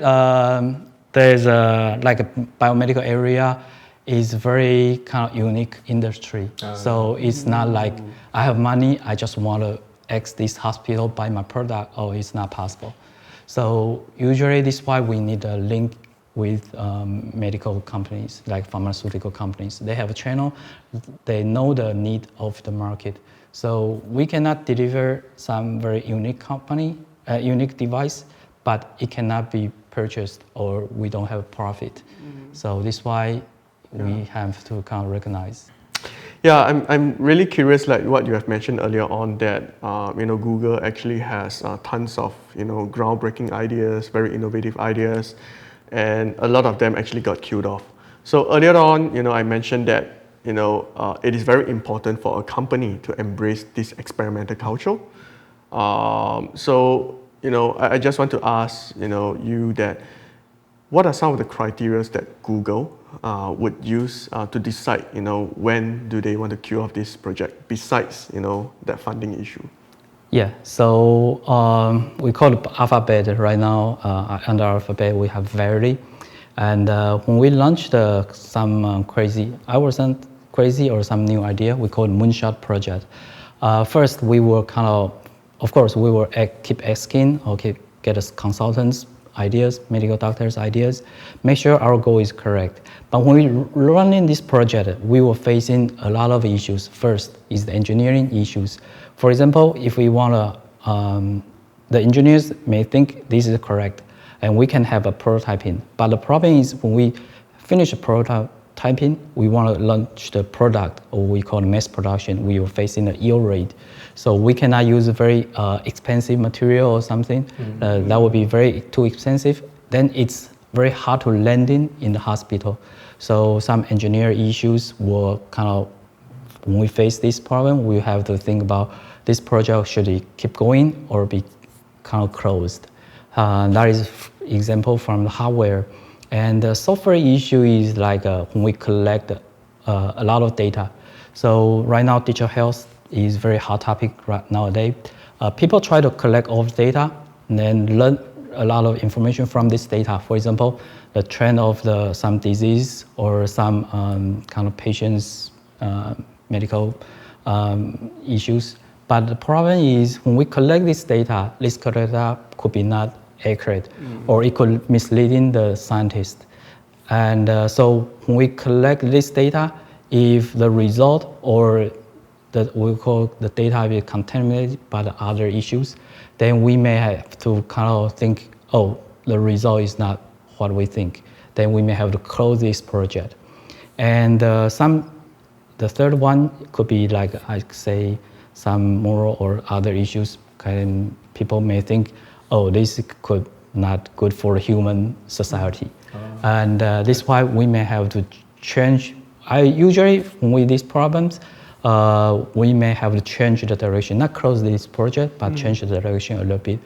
Speaker 2: there's like a biomedical area is very kind of unique industry. So it's not like I have money, I just want to ask this hospital buy my product. Oh, it's not possible. So usually this is why we need a link with medical companies, like pharmaceutical companies. They have a channel, they know the need of the market. So we cannot deliver some very unique unique device, but it cannot be purchased or we don't have profit. So this is why we have to kind of recognize.
Speaker 17: Yeah, I'm really curious, like what you have mentioned earlier on, that Google actually has tons of groundbreaking ideas, very innovative ideas, and a lot of them actually got killed off. So earlier on, I mentioned that it is very important for a company to embrace this experimental culture. I just want to ask you that what are some of the criteria that Google would use to decide when do they want to kill off this project besides that funding issue?
Speaker 2: Yeah, so we call it Alphabet right now. Under Alphabet we have Verity, and when we launched some crazy or some new idea, we call it Moonshot Project. First, we were of course, we will keep asking, get us consultants' ideas, medical doctors' ideas, make sure our goal is correct. But when we running this project, we were facing a lot of issues. First is the engineering issues. For example, if we want to, the engineers may think this is correct, and we can have a prototyping. But the problem is when we finish the prototyping, we want to launch the product, or we call it mass production. We are facing the yield rate. So we cannot use a very expensive material or something. That would be too expensive. Then it's very hard to landing in the hospital. So some engineer issues were when we face this problem, we have to think about this project, should it keep going or be closed? That is example from the hardware. And the software issue is like when we collect a lot of data. So right now, digital health is very hot topic nowadays. People try to collect all the data and then learn a lot of information from this data. For example, the trend of some disease or some patient's medical issues. But the problem is when we collect this data could be not accurate, or it could misleading the scientist. And so when we collect this data, if the result or that we call the data is contaminated by the other issues, then we may have to think, the result is not what we think. Then we may have to close this project. And the third one could be like I say some moral or other issues. People may think, this could not good for human society. And this is why we may have to change. Usually when we these problems, we may have to change the direction, not close this project, but change the direction a little bit.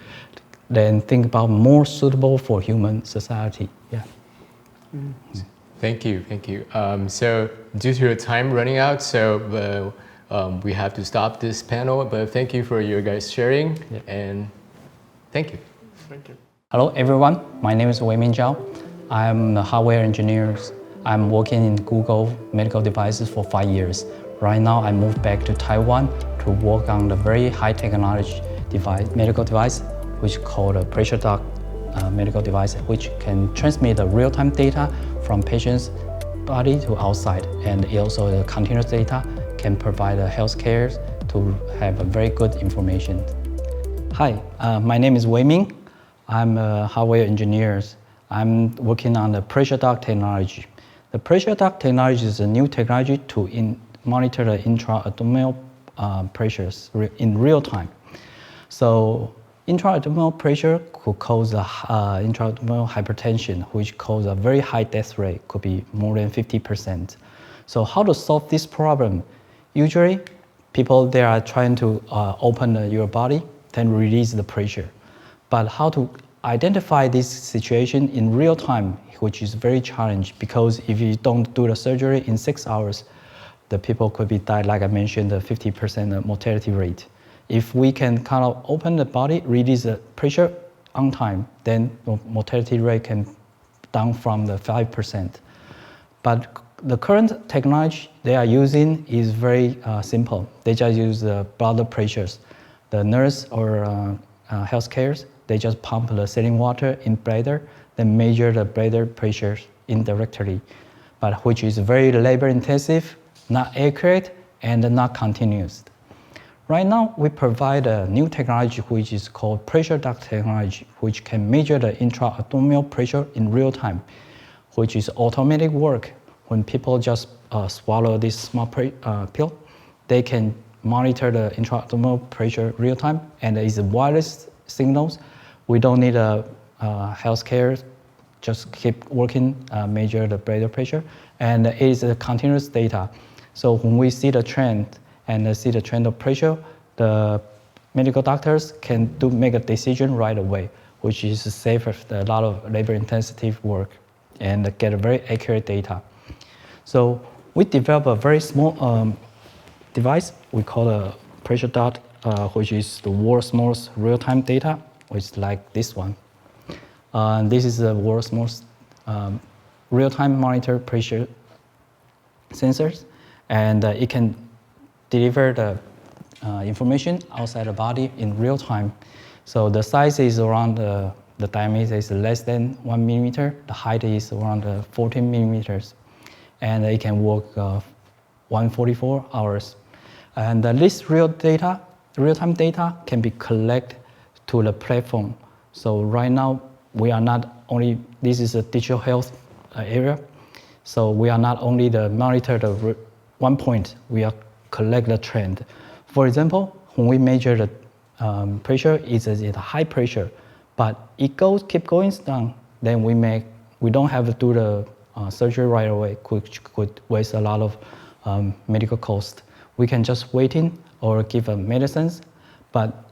Speaker 2: Then think about more suitable for human society. Yeah.
Speaker 14: Thank you. So due to your time running out, so we have to stop this panel. But thank you for your guys sharing, and thank you.
Speaker 17: Thank you.
Speaker 2: Hello everyone, my name is Weiming Zhao. I'm a hardware engineer. I'm working in Google medical devices for 5 years. Right now I moved back to Taiwan to work on the very high technology medical device, which is called a pressure duct medical device, which can transmit the real-time data from patient's body to outside, and also the continuous data can provide the healthcare to have a very good information. Hi, my name is Weiming. I'm a hardware engineer. I'm working on the pressure duct technology. The pressure duct technology is a new technology to monitor the intra-abdominal pressures in real time. So intra-abdominal pressure could cause intra-abdominal hypertension, which causes a very high death rate, could be more than 50%. So how to solve this problem? Usually, people they are trying to open your body, then release the pressure. But how to identify this situation in real time, which is very challenging, because if you don't do the surgery in 6 hours, the people could be died, like I mentioned, the 50% mortality rate. If we can open the body, release the pressure on time, then the mortality rate can down from the 5%. But the current technology they are using is very simple. They just use the blood pressures. The nurse or healthcare, they just pump the saline water in bladder, then measure the bladder pressure indirectly, but which is very labor intensive, not accurate, and not continuous. Right now, we provide a new technology which is called pressure duct technology, which can measure the intra-abdominal pressure in real time, which is automatic work. when people just swallow this small pill, they can monitor the intra-abdominal pressure real time, and it's wireless signals. We don't need a healthcare, just keep working, measure the blood pressure, and it is a continuous data. So when we see the trend and see the trend of pressure, the medical doctors can make a decision right away, which is save a lot of labor-intensive work and get a very accurate data. So we developed a very small device we call a pressure dot, which is the world's smallest real-time data, which is like this one. This is the world's most real-time monitor pressure sensors, and it can deliver the information outside the body in real time. So the size is around, the diameter is less than 1 millimeter, the height is around 14 millimeters, and it can work 144 hours. And this real-time data can be collected to the platform. So right now, we are not only, this is a digital health area, so we are not only the monitor the one point, we are collect the trend. For example, when we measure the pressure, it's at a high pressure, but it keep going down, then we don't have to do the surgery right away, which could waste a lot of medical cost. We can just wait in or give medicines, but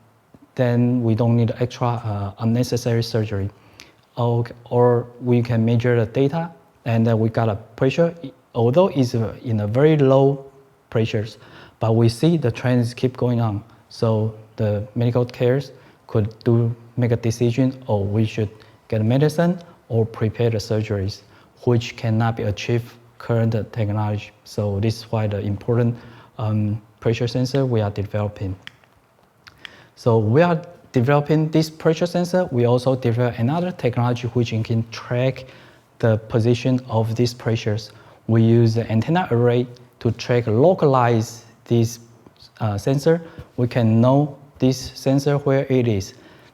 Speaker 2: then we don't need extra unnecessary surgery. Or we can measure the data, and then we got a pressure, although it's in a very low pressures, but we see the trends keep going on. So the medical cares could make a decision, or we should get medicine or prepare the surgeries, which cannot be achieved current technology. So this is why the important pressure sensor we are developing. So we are developing this pressure sensor. We also develop another technology which can track the position of these pressures. We use the antenna array to track, localize this sensor. We can know this sensor where it is.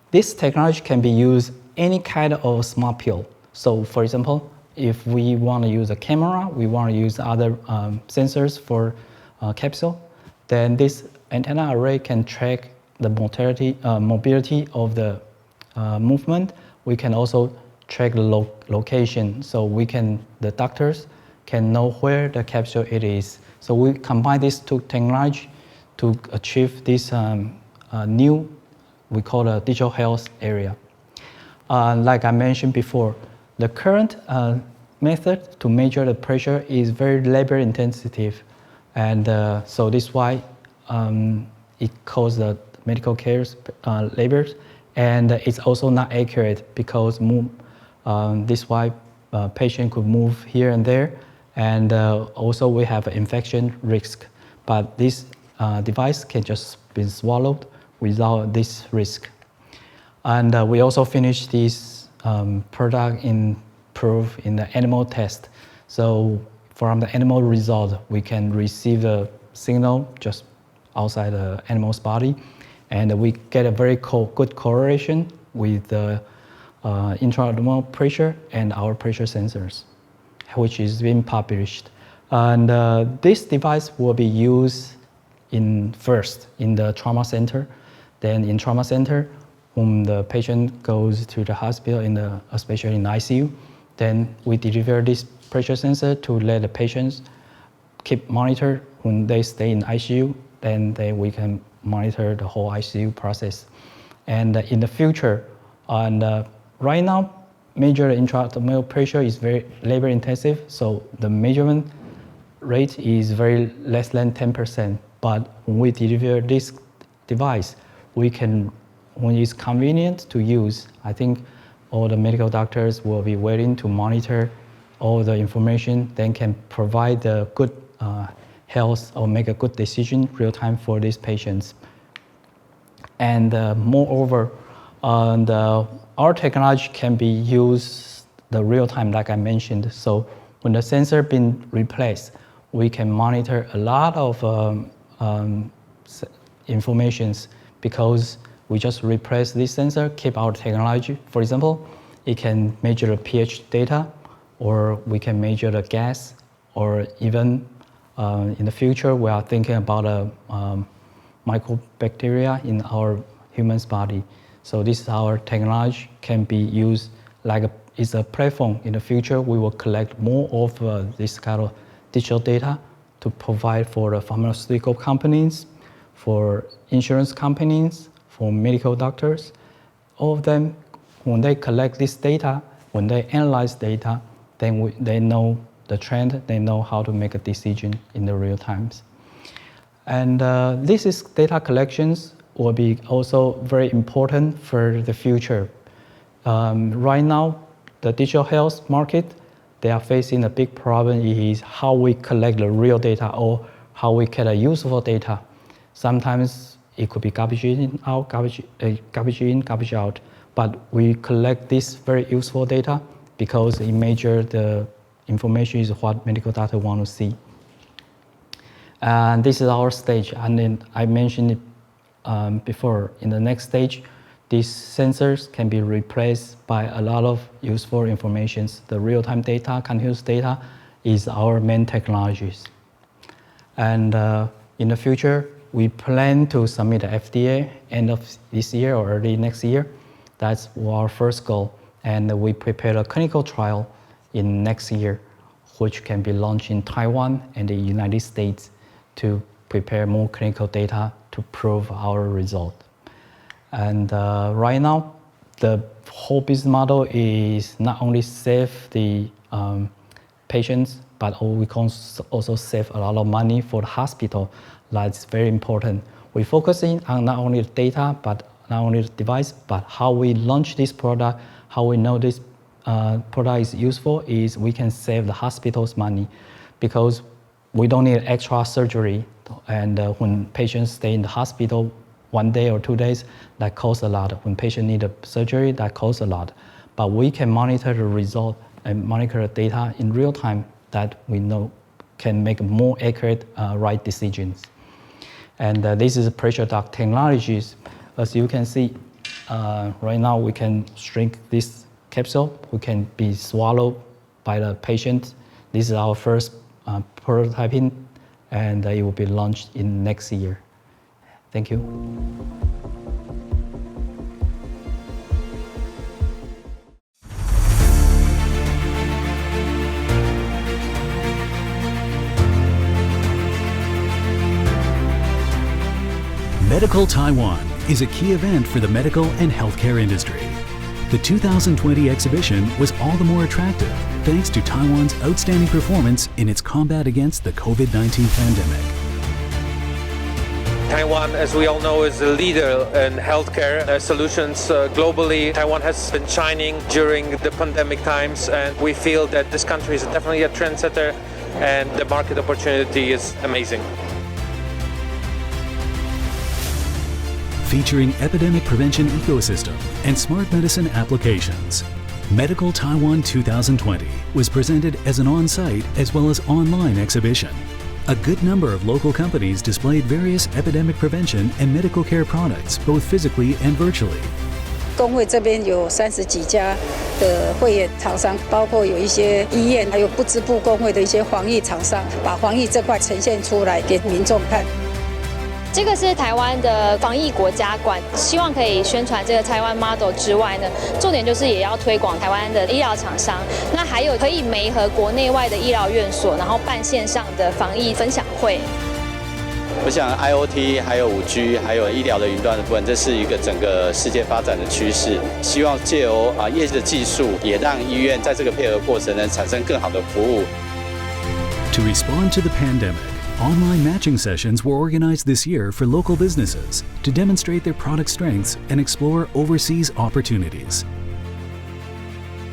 Speaker 2: This technology can be used any kind of smart pill. So for example, if we want to use a camera, we want to use other sensors for capsule, then this antenna array can track the mobility of the movement. We can also track the location, so the doctors can know where the capsule it is. So we combine these two technology to achieve this new, we call a digital health area. Like I mentioned before, the current method to measure the pressure is very labor intensive, and so this is why it causes the medical cares labors, and it's also not accurate because this is why patient could move here and there, and also we have an infection risk. But this device can just be swallowed without this risk. And we also finished this product in proof in the animal test. So from the animal result, we can receive a signal just outside the animal's body, and we get a very good correlation with the intra-abdominal pressure and our pressure sensors, which is being published. And this device will be used first in the trauma center. Then in trauma center, when the patient goes to the hospital, especially in ICU, then we deliver this pressure sensor to let the patients keep monitor when they stay in ICU. Then we can monitor the whole ICU process. And in the future, right now, measure intra-abdominal pressure is very labor intensive, so the measurement rate is very less than 10%. But when we deliver this device, we can, when it's convenient to use, I think all the medical doctors will be willing to monitor all the information, then can provide the good health or make a good decision real time for these patients. And moreover, our technology can be used the real time, like I mentioned. So when the sensor been replaced, we can monitor a lot of informations because we just replace this sensor, keep our technology. For example, it can measure the pH data, or we can measure the gas, or even in the future, we are thinking about microbacteria in our human's body. So this is our technology can be used like it's a platform. In the future, we will collect more of this kind of digital data to provide for the pharmaceutical companies, for insurance companies, for medical doctors. All of them, when they collect this data, when they analyze data, then they know the trend, they know how to make a decision in the real times. And this is data collections will be also very important for the future. Right now, the digital health market, they are facing a big problem is how we collect the real data or how we get a useful data. Sometimes it could be garbage in, garbage out, but we collect this very useful data because it measures the information is what medical doctor want to see. And this is our stage, and then I mentioned it before. In the next stage, these sensors can be replaced by a lot of useful information. The real-time data, continuous data, is our main technologies. And in the future, we plan to submit the FDA end of this year or early next year. That's our first goal. And we prepare a clinical trial in next year, which can be launched in Taiwan and the United States to prepare more clinical data to prove our result. And right now, the whole business model is not only save the patients, but we can also save a lot of money for the hospital. That's very important. We're focusing on not only the data, but not only the device, but how we launch this product, how we know this product is useful is we can save the hospital's money because we don't need extra surgery. And when patients stay in the hospital 1 day or 2 days, that costs a lot. When patients need a surgery, that costs a lot. But we can monitor the result and monitor the data in real time that we know can make more accurate right decisions. And this is pressure duct technologies. As you can see, right now we can shrink this capsule, who can be swallowed by the patient. This is our first prototyping, and it will be launched in next year. Thank you.
Speaker 20: Medical Taiwan is a key event for the medical and healthcare industry. The 2020 exhibition was all the more attractive thanks to Taiwan's outstanding performance in its combat against the COVID-19 pandemic.
Speaker 21: Taiwan, as we all know, is a leader in healthcare solutions globally. Taiwan has been shining during the pandemic times, and we feel that this country is definitely a trendsetter and the market opportunity is amazing.
Speaker 20: Featuring epidemic prevention ecosystem and smart medicine applications, Medical Taiwan 2020 was presented as an on-site as well as online exhibition. A good number of local companies displayed various epidemic prevention and medical care products, both physically and virtually.
Speaker 22: 工会这边有30几家的会员厂商，包括有一些医院，还有不支付工会的一些防疫厂商，把防疫这块呈现出来给民众看。
Speaker 23: 这个是台湾的防疫国家馆，希望可以宣传这个台湾 model 之外呢，重点就是也要推广台湾的医疗厂商。那还有可以媒合国内外的医疗院所，然后办线上的防疫分享会。
Speaker 24: 我想 IoT 还有5G 还有医疗的云端的部分，这是一个整个世界发展的趋势。希望借由业界的技术，也让医院在这个配合过程呢产生更好的服务。
Speaker 20: To respond to the pandemic. Online matching sessions were organized this year for local businesses to demonstrate their product strengths and explore overseas opportunities.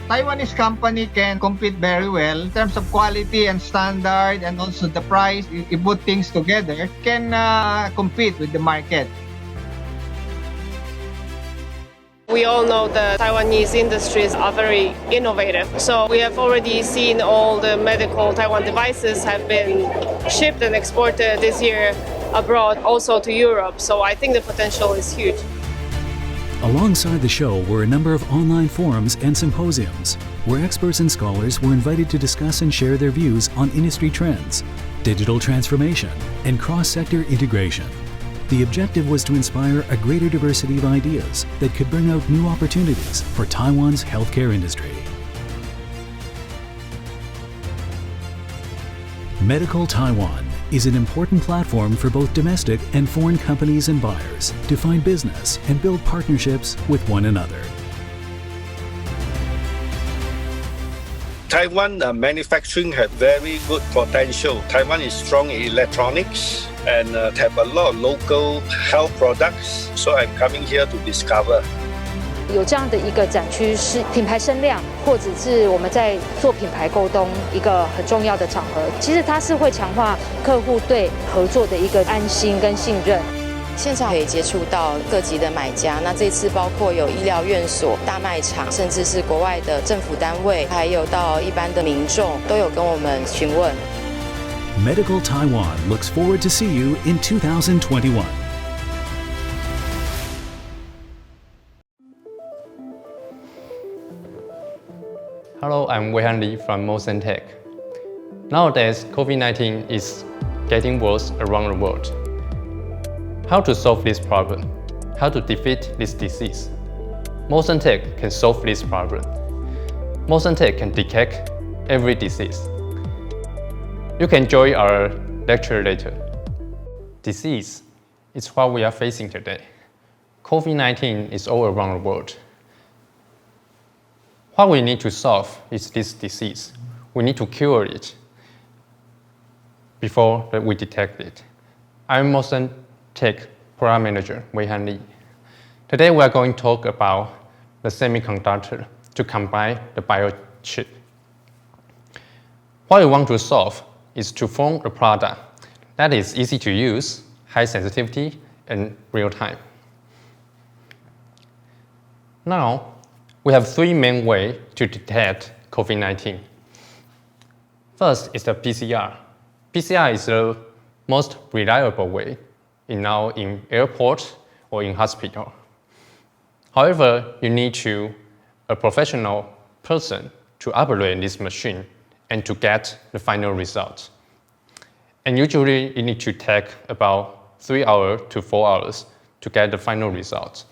Speaker 25: Taiwanese company can compete very well in terms of quality and standard, and also the price. If you put things together, can compete with the market.
Speaker 26: We all know the Taiwanese industries are very innovative. So we have already seen all the medical Taiwan devices have been shipped and exported this year abroad, also to Europe. So I think the potential is huge.
Speaker 20: Alongside the show were a number of online forums and symposiums. where experts and scholars were invited to discuss and share their views on industry trends, digital transformation, and cross-sector integration. The objective was to inspire a greater diversity of ideas that could bring out new opportunities for Taiwan's healthcare industry. Medical Taiwan is an important platform for both domestic and foreign companies and buyers to find business and build partnerships with one another.
Speaker 1: Taiwan manufacturing has very good potential. Taiwan is strong in electronics and have a lot of local health products. So I'm coming here to discover.
Speaker 23: 有这样的一个展区是品牌声量，或者是我们在做品牌沟通一个很重要的场合。其实它是会强化客户对合作的一个安心跟信任。
Speaker 3: 现场可以接触到各级的买家，那这次包括有医疗院所、大卖场，甚至是国外的政府单位，还有到一般的民众，都有跟我们询问。
Speaker 20: Medical Taiwan looks forward to see you in 2021.
Speaker 14: Hello, I'm Weihan Li from Motion Tech. Nowadays, COVID-19 is getting worse around the world. How to solve this problem? How to defeat this disease? Motion Tech can solve this problem. Motion Tech can detect every disease. You can join our lecture later. Disease is what we are facing today. COVID-19 is all around the world. What we need to solve is this disease. We need to cure it before we detect it. I'm Motion Tech Product Manager Weihan Li. Today we are going to talk about the semiconductor to combine the biochip. What we want to solve is to form a product that is easy to use, high sensitivity, and real time. Now, we have three main ways to detect COVID-19. First is the PCR. PCR is the most reliable way in airport or in hospital. However, you need a professional person to operate this machine and to get the final result. And usually, it needs to take about 3 hours to 4 hours to get the final result.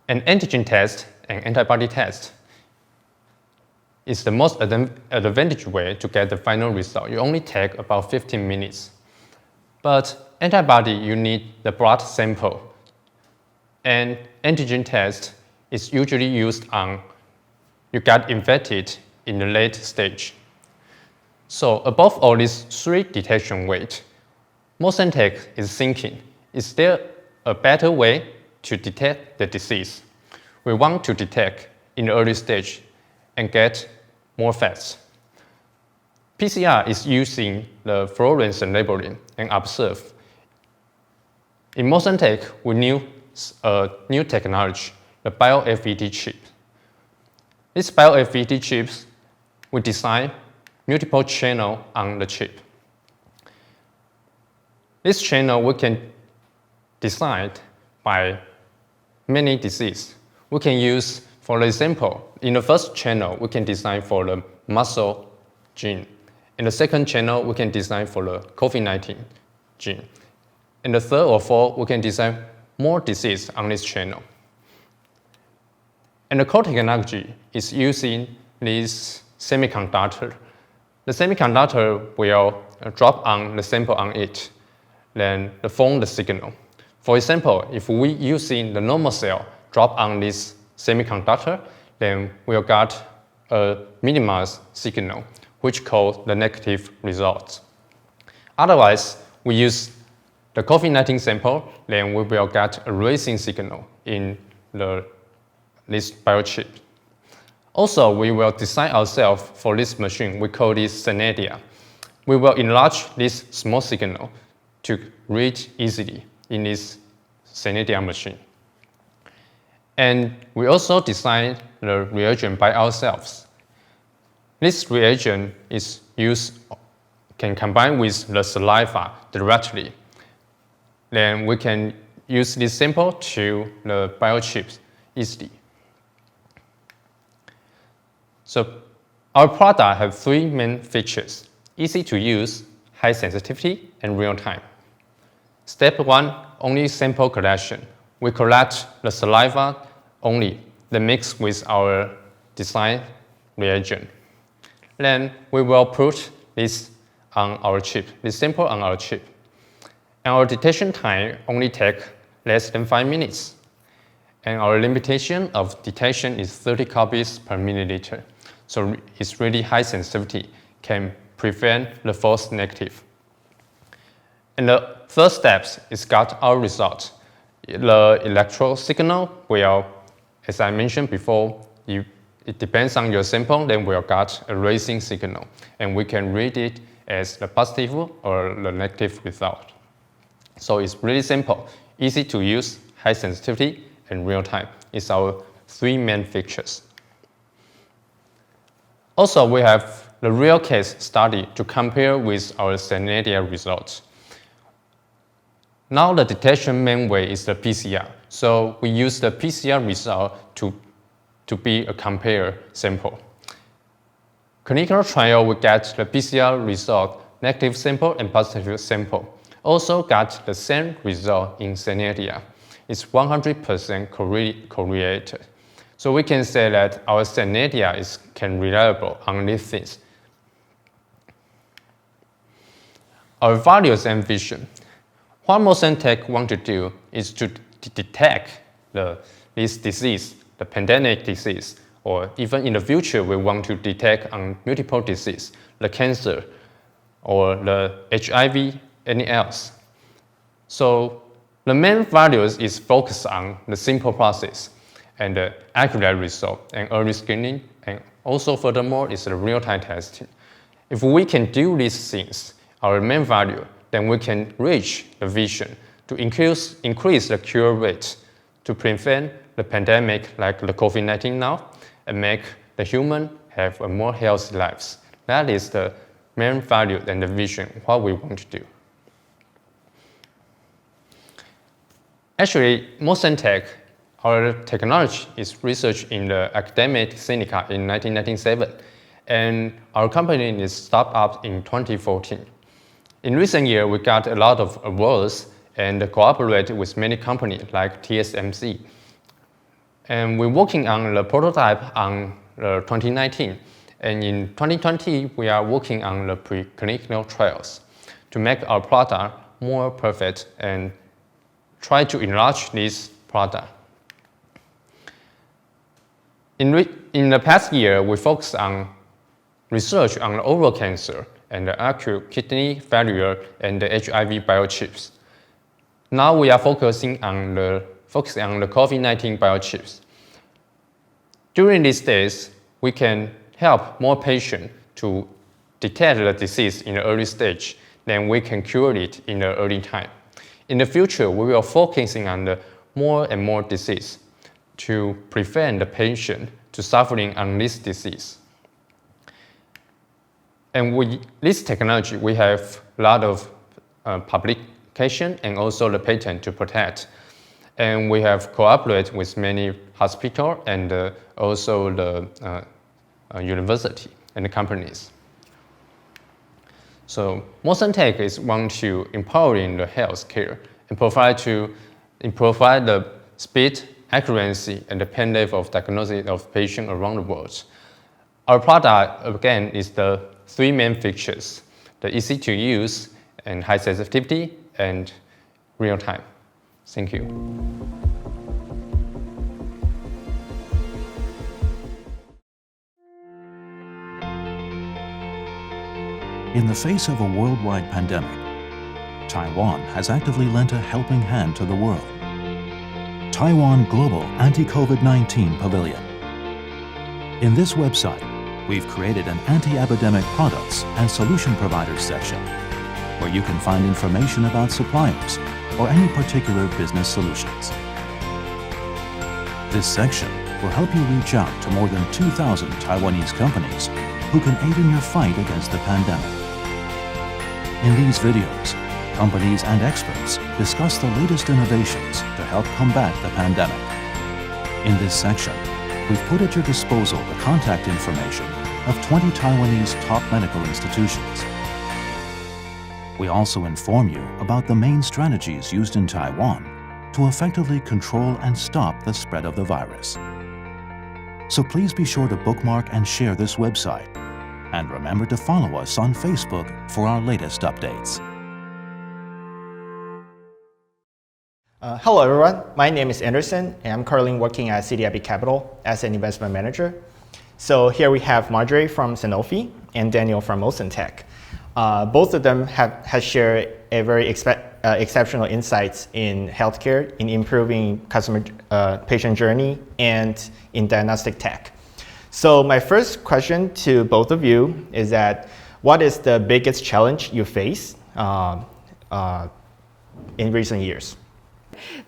Speaker 14: An antigen test and antibody test is the most advantageous way to get the final result. You only take about 15 minutes. But antibody, you need the blood sample. And antigen test is usually used on you got infected in the late stage. So above all these three detection ways, Motion Tech is thinking, is there a better way to detect the disease? We want to detect in the early stage and get more fast. PCR is using the fluorescent labeling and observe. In Motion Tech, we knew a new technology, the BioFET chip. This BioFET chips, we design multiple channels on the chip. This channel we can design by many diseases. We can use, for example, in the first channel, we can design for the muscle gene. In the second channel, we can design for the COVID-19 gene. In the third or fourth, we can design more disease on this channel. And the core technology is using this semiconductor. The semiconductor will drop on the sample on it, then form the signal. For example, if we using the normal cell drop on this semiconductor, then we'll get a minimized signal, which called the negative result. Otherwise, we use the COVID-19 sample, then we will get a raising signal in this biochip. Also, we will design ourselves for this machine. We call this Synadia. We will enlarge this small signal to read easily in this Synadia machine. And we also design the reagent by ourselves. This reagent can combine with the saliva directly. Then we can use this sample to the biochips easily.
Speaker 4: So our product have three main features: easy to use, high sensitivity, and real time. Step 1, only sample collection. We collect the saliva only, then mix with our design reagent. Then we will put this on our chip, this sample on our chip. And our detection time only take less than 5 minutes. And our limitation of detection is 30 copies per milliliter. So it's really high sensitivity, can prevent the false negative. And the third step is got our result. The electro signal will, as I mentioned before, it depends on your sample, then we'll got a raising signal. And we can read it as the positive or the negative result. So it's really simple, easy to use, high sensitivity, and real time. It's our three main features. Also, we have the real case study to compare with our Scenadia results. Now the detection main way is the PCR. So we use the PCR result to be a compare sample. Clinical trial, we get the PCR result, negative sample and positive sample. Also got the same result in Scenadia. It's 100% correlated. So we can say that our Scenadia can reliable on these things. Our values and vision. What Mosentech want to do is to detect this disease, the pandemic disease, or even in the future we want to detect on multiple disease, the cancer, or the HIV, anything else. So the main values is focused on the simple process and the accurate result and early screening, and also furthermore is the real-time testing. If we can do these things, our main value, then we can reach the vision to increase the cure rate to prevent the pandemic like the COVID-19 now and make the human have a more healthy lives. That is the main value and the vision, what we want to do. Actually, Mosentech, our technology is researched in the academic Seneca in 1997, and our company is started up in 2014. In recent years, we got a lot of awards and cooperate with many companies like TSMC. And we're working on the prototype on 2019. And in 2020, we are working on the preclinical trials to make our product more perfect and try to enlarge this product. In the past year, we focused on research on oral cancer and the acute kidney failure and the HIV biochips. Now we are focusing on the COVID-19 biochips. During these days, we can help more patients to detect the disease in the early stage, then we can cure it in the early time. In the future, we will focusing on the more and more disease to prevent the patient to suffering on this disease. And with this technology, we have a lot of publication and also the patent to protect. And we have cooperated with many hospitals and also the university and the companies. So Mosentech is want to empowering the healthcare and provide the speed, accuracy, and the pain level of diagnosis of patients around the world. Our product, again, is the three main features: the easy to use and high sensitivity and real time. Thank you.
Speaker 6: In the face of a worldwide pandemic, Taiwan has actively lent a helping hand to the world. Taiwan Global Anti-COVID-19 Pavilion. In this website, we've created an anti-epidemic products and solution providers section where you can find information about suppliers or any particular business solutions. This section will help you reach out to more than 2,000 Taiwanese companies who can aid in your fight against the pandemic. In these videos, companies and experts discuss the latest innovations to help combat the pandemic. In this section, we've put at your disposal the contact information of 20 Taiwanese top medical institutions. We also inform you about the main strategies used in Taiwan to effectively control and stop the spread of the virus. So please be sure to bookmark and share this website. And remember to follow us on Facebook for our latest updates.
Speaker 7: Hello everyone, my name is Anderson and I'm currently working at CDIB Capital as an investment manager. So here we have Marjorie from Sanofi and Daniel from Mosentech. Both of them have shared a very exceptional insights in healthcare, in improving patient journey, and in diagnostic tech. So my first question to both of you is that what is the biggest challenge you face in recent years?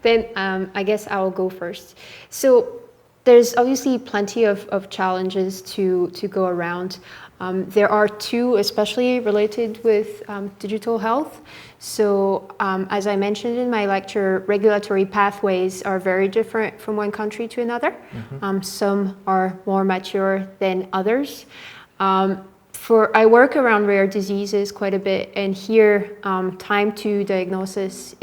Speaker 9: Then I guess I'll go first. So there's obviously plenty of challenges to go around. There are two especially related with digital health. So as I mentioned in my lecture, regulatory pathways are very different from one country to another. Some are more mature than others. I work around rare diseases quite a bit, and here time to diagnosis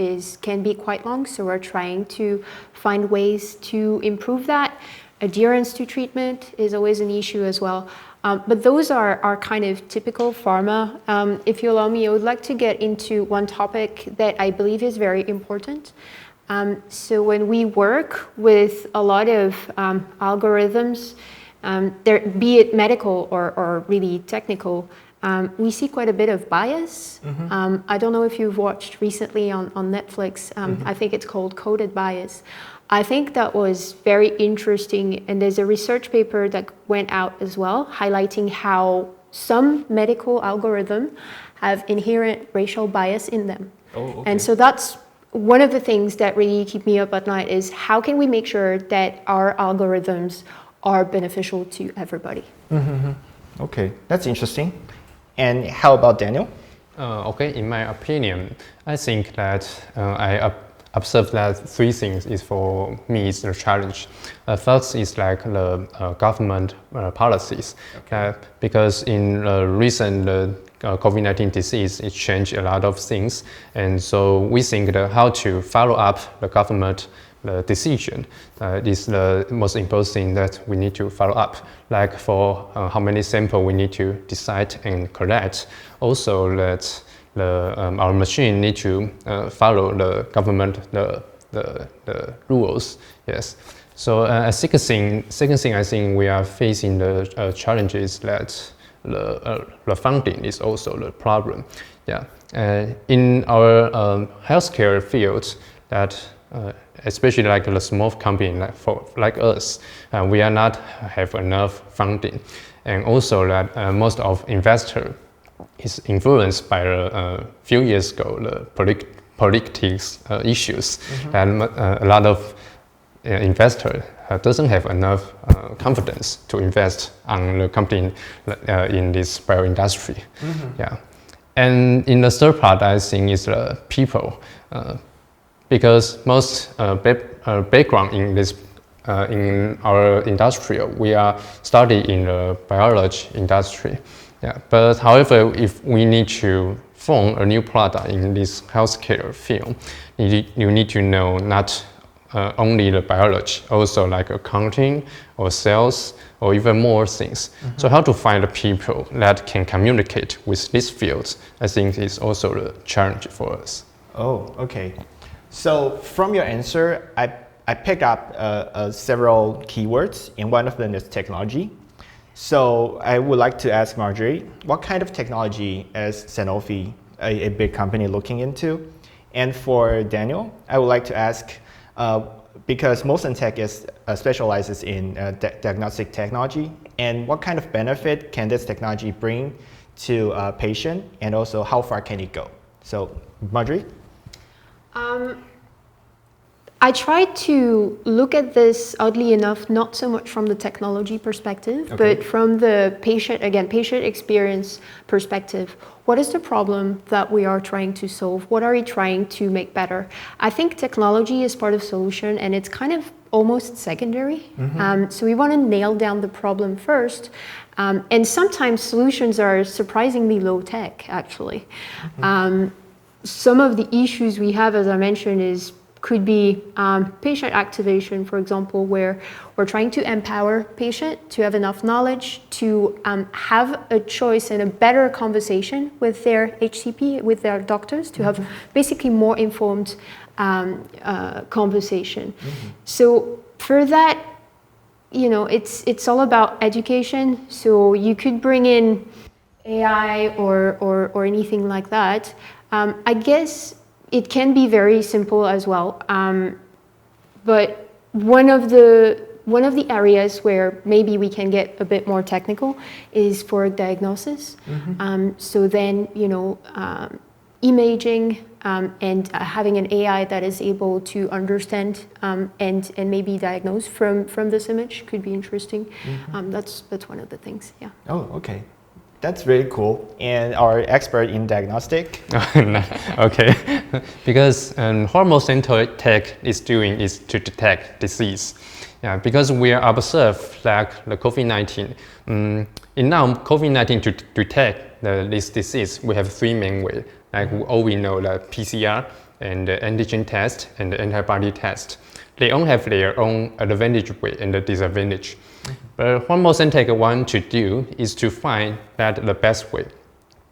Speaker 9: can be quite long, so we're trying to find ways to improve that. Adherence to treatment is always an issue as well. But those are kind of typical pharma. If you allow me, I would like to get into one topic that I believe is very important. So when we work with a lot of algorithms, be it medical or really technical, we see quite a bit of bias. I don't know if you've watched recently on Netflix, I think it's called Coded Bias. I think that was very interesting, and there's a research paper that went out as well, highlighting how some medical algorithms have inherent racial bias in them.
Speaker 7: Oh, okay.
Speaker 9: And so that's one of the things that really keep me up at night is how can we make sure that our algorithms are beneficial to everybody.
Speaker 7: Okay, that's interesting. And how about Daniel?
Speaker 4: Okay, in my opinion, I think that I observed that three things is for me is the challenge. First is like the government policies, because in recent COVID-19 disease, it changed a lot of things, and so we think that how to follow up the government decision is the most important thing that we need to follow up, like for how many samples we need to decide and collect. Also that our machine need to follow the government the rules. Yes. So second thing I think we are facing the challenges that the funding is also the problem. Yeah. In our healthcare field, that especially like the small company like us, we are not have enough funding, and also that most of investor is influenced by a few years ago the politics issues, and a lot of investor doesn't have enough confidence to invest on the company in this bio industry. Yeah, and in the third part, I think is the people. Because most background in this in our industry, we are studying in the biology industry. Yeah. But however, if we need to form a new product in this healthcare field, you need to know not only the biology, also like accounting or sales or even more things. So how to find the people that can communicate with this field, I think is also a challenge for us.
Speaker 7: Oh, okay. So from your answer, I pick up several keywords, and one of them is technology. So I would like to ask Marjorie, what kind of technology is Sanofi, a big company, looking into? And for Daniel, I would like to ask, because Mosentech specializes in diagnostic technology, and what kind of benefit can this technology bring to a patient, and also how far can it go? So Marjorie?
Speaker 9: I try to look at this, oddly enough, not so much from the technology perspective, but from the patient experience perspective. What is the problem that we are trying to solve? What are we trying to make better? I think technology is part of solution, and it's kind of almost secondary. So we want to nail down the problem first. And sometimes solutions are surprisingly low tech, actually. Some of the issues we have, as I mentioned, could be patient activation, for example, where we're trying to empower patient to have enough knowledge to have a choice and a better conversation with their HCP, with their doctors, to have basically more informed conversation. So for that, it's all about education. So you could bring in AI or anything like that. I guess it can be very simple as well, but one of the areas where maybe we can get a bit more technical is for diagnosis. So then, imaging and having an AI that is able to understand and maybe diagnose from this image could be interesting. That's one of the things. Yeah.
Speaker 7: Oh, okay. That's really cool. And our expert in diagnostic?
Speaker 4: Okay, because what most tech is doing is to detect disease. Yeah, because we are observed like the COVID-19. In now COVID-19 to detect this disease, we have three main ways. Like all we know, the PCR and the antigen test and the antibody test. They all have their own advantage way and the disadvantage. But what most tech want to do is to find that the best way.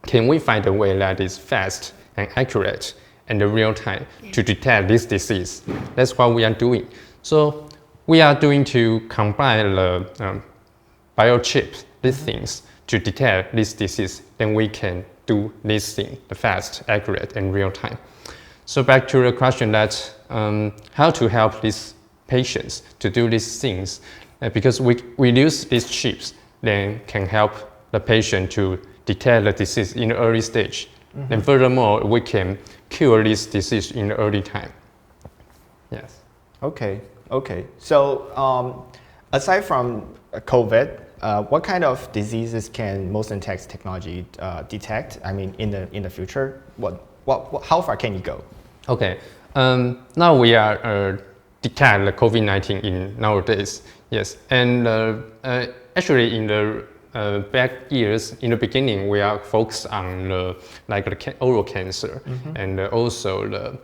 Speaker 4: Can we find a way that is fast and accurate and real time to detect this disease? That's what we are doing. So we are doing to combine the biochip, these things, to detect this disease. Then we can do this thing, the fast, accurate, and real time. So back to the question that how to help these patients to do these things. Because we use these chips, then can help the patient to detect the disease in the early stage. And furthermore, we can cure this disease in the early time. Yes.
Speaker 7: Okay. So aside from COVID, what kind of diseases can motion technology detect? I mean, in the future, how far can you go?
Speaker 4: Okay. Now we are detect the COVID-19 in nowadays. Yes, and actually in the back years, in the beginning, we are focused on the oral cancer and also the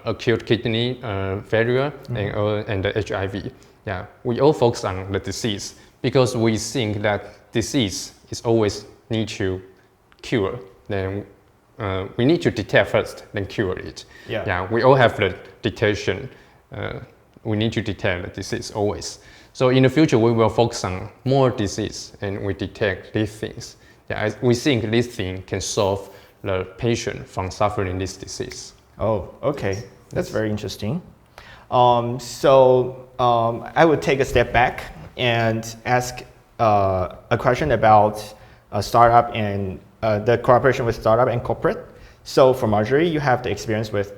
Speaker 4: acute kidney failure and the HIV. Yeah, we all focus on the disease because we think that disease is always need to cure. Then we need to detect first, then cure it. Yeah, we all have the detection. We need to detect the disease always. So in the future, we will focus on more disease and we detect these things. Yeah, we think this thing can solve the patient from suffering this disease.
Speaker 7: Oh, okay. That's very interesting. So I would take a step back and ask a question about a startup and the cooperation with startup and corporate. So for Marjorie, you have the experience with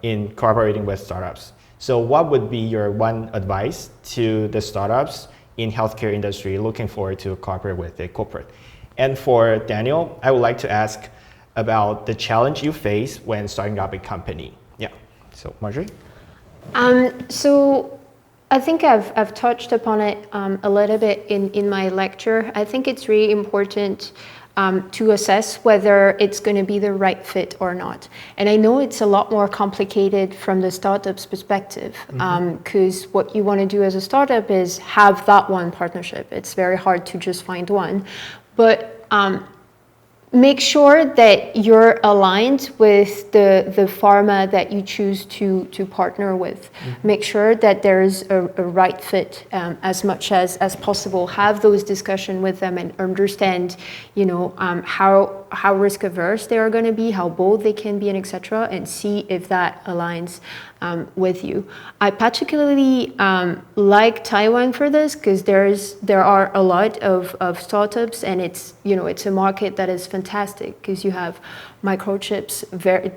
Speaker 7: in cooperating with startups. So what would be your one advice to the startups in healthcare industry looking forward to cooperate with a corporate? And for Daniel, I would like to ask about the challenge you face when starting up a company. Yeah, so Marjorie?
Speaker 9: So I think I've touched upon it a little bit in my lecture. I think it's really important to assess whether it's going to be the right fit or not. And I know it's a lot more complicated from the startup's perspective, because what you want to do as a startup is have that one partnership. It's very hard to just find one. But make sure that you're aligned with the pharma that you choose to partner with. Make sure that there's a right fit as much as possible. Have those discussions with them and understand, how how risk averse they are going to be, how bold they can be, and etc., and see if that aligns with you. I particularly like Taiwan for this because there are a lot of startups, and it's a market that is fantastic because you have microchips.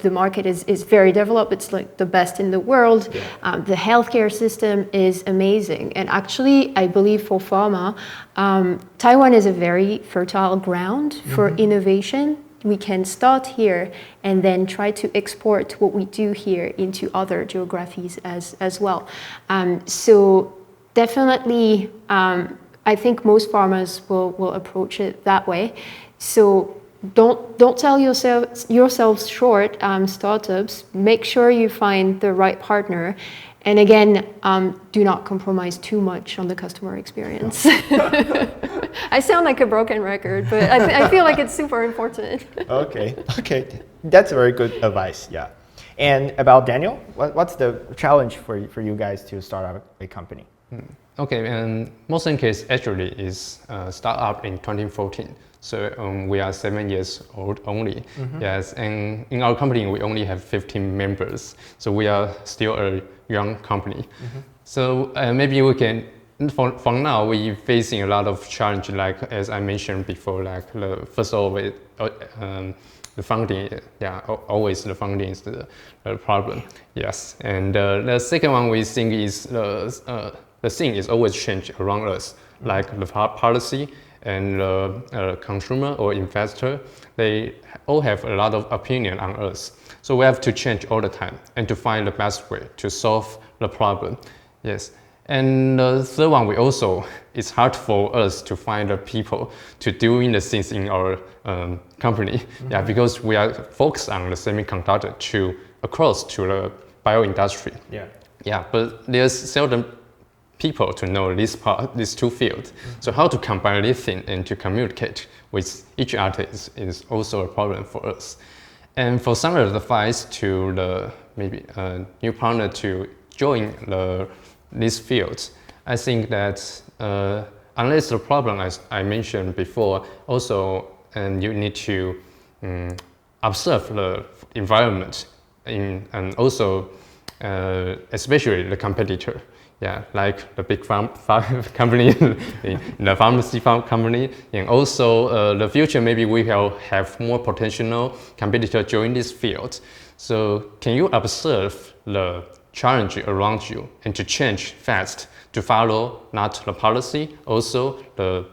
Speaker 9: The market is very developed. It's like the best in the world. Yeah. The healthcare system is amazing, and actually, I believe for pharma, Taiwan is a very fertile ground for innovation. We can start here and then try to export what we do here into other geographies as well. So definitely, I think most farmers will approach it that way. So don't sell yourselves short, startups. Make sure you find the right partner. And again, do not compromise too much on the customer experience. I sound like a broken record, but I feel like it's super important.
Speaker 7: Okay, that's very good advice. Yeah. And about Daniel, what's the challenge for you guys to start up a company?
Speaker 4: Okay, and most in case actually is start up in 2014. So we are 7 years old only. Yes, and in our company we only have 15 members. So we are still a young company. So maybe we can, for now, we're facing a lot of challenge, like as I mentioned before, like first of all, the funding, always the funding is the problem. Yes, and the second one we think is the thing is always change around us, like the policy and consumer or investor, they all have a lot of opinion on us. So we have to change all the time and to find the best way to solve the problem. Yes. And the third one, it's hard for us to find the people to doing the things in our company. Yeah, because we are focused on the semiconductor across to the bio industry. Yeah, but there's seldom people to know these two fields. So how to combine this thing and to communicate with each other is also a problem for us. And for some advice to the maybe new partner to join these fields, I think that unless the problem, as I mentioned before, also you need to observe the environment and also especially the competitor. Yeah, like the big company, the pharmacy company, and also the future maybe we will have more potential competitor join this field. So can you observe the challenge around you and to change fast to follow not the policy, also the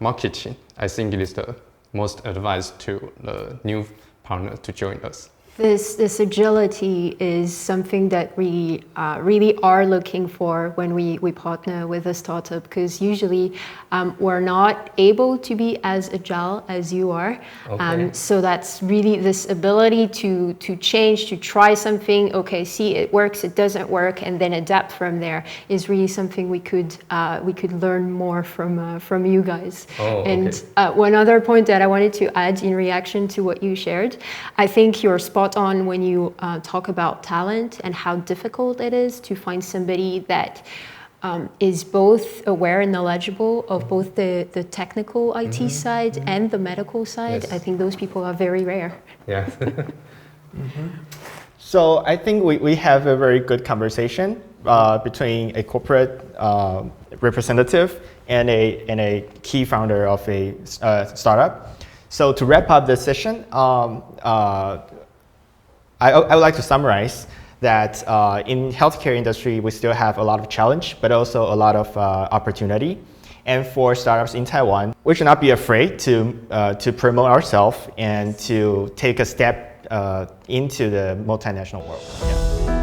Speaker 4: marketing? I think it is the most advice to the new partner to join us.
Speaker 9: This agility is something that we really are looking for when we partner with a startup, because usually we're not able to be as agile as you are.
Speaker 4: Okay.
Speaker 9: So that's really this ability to change, to try something, okay, see it works, it doesn't work, and then adapt from there is really something we could learn more from you guys.
Speaker 4: Oh, okay.
Speaker 9: And one other point that I wanted to add in reaction to what you shared, I think you're spot on when you talk about talent and how difficult it is to find somebody that is both aware and knowledgeable of both the technical IT side and the medical side.
Speaker 4: Yes.
Speaker 9: I think those people are very rare.
Speaker 4: Yeah.
Speaker 7: So I think we have a very good conversation between a corporate representative and a key founder of a startup. So to wrap up this session, I would like to summarize that in healthcare industry, we still have a lot of challenge, but also a lot of opportunity. And for startups in Taiwan, we should not be afraid to promote ourselves and to take a step into the multinational world. Yeah.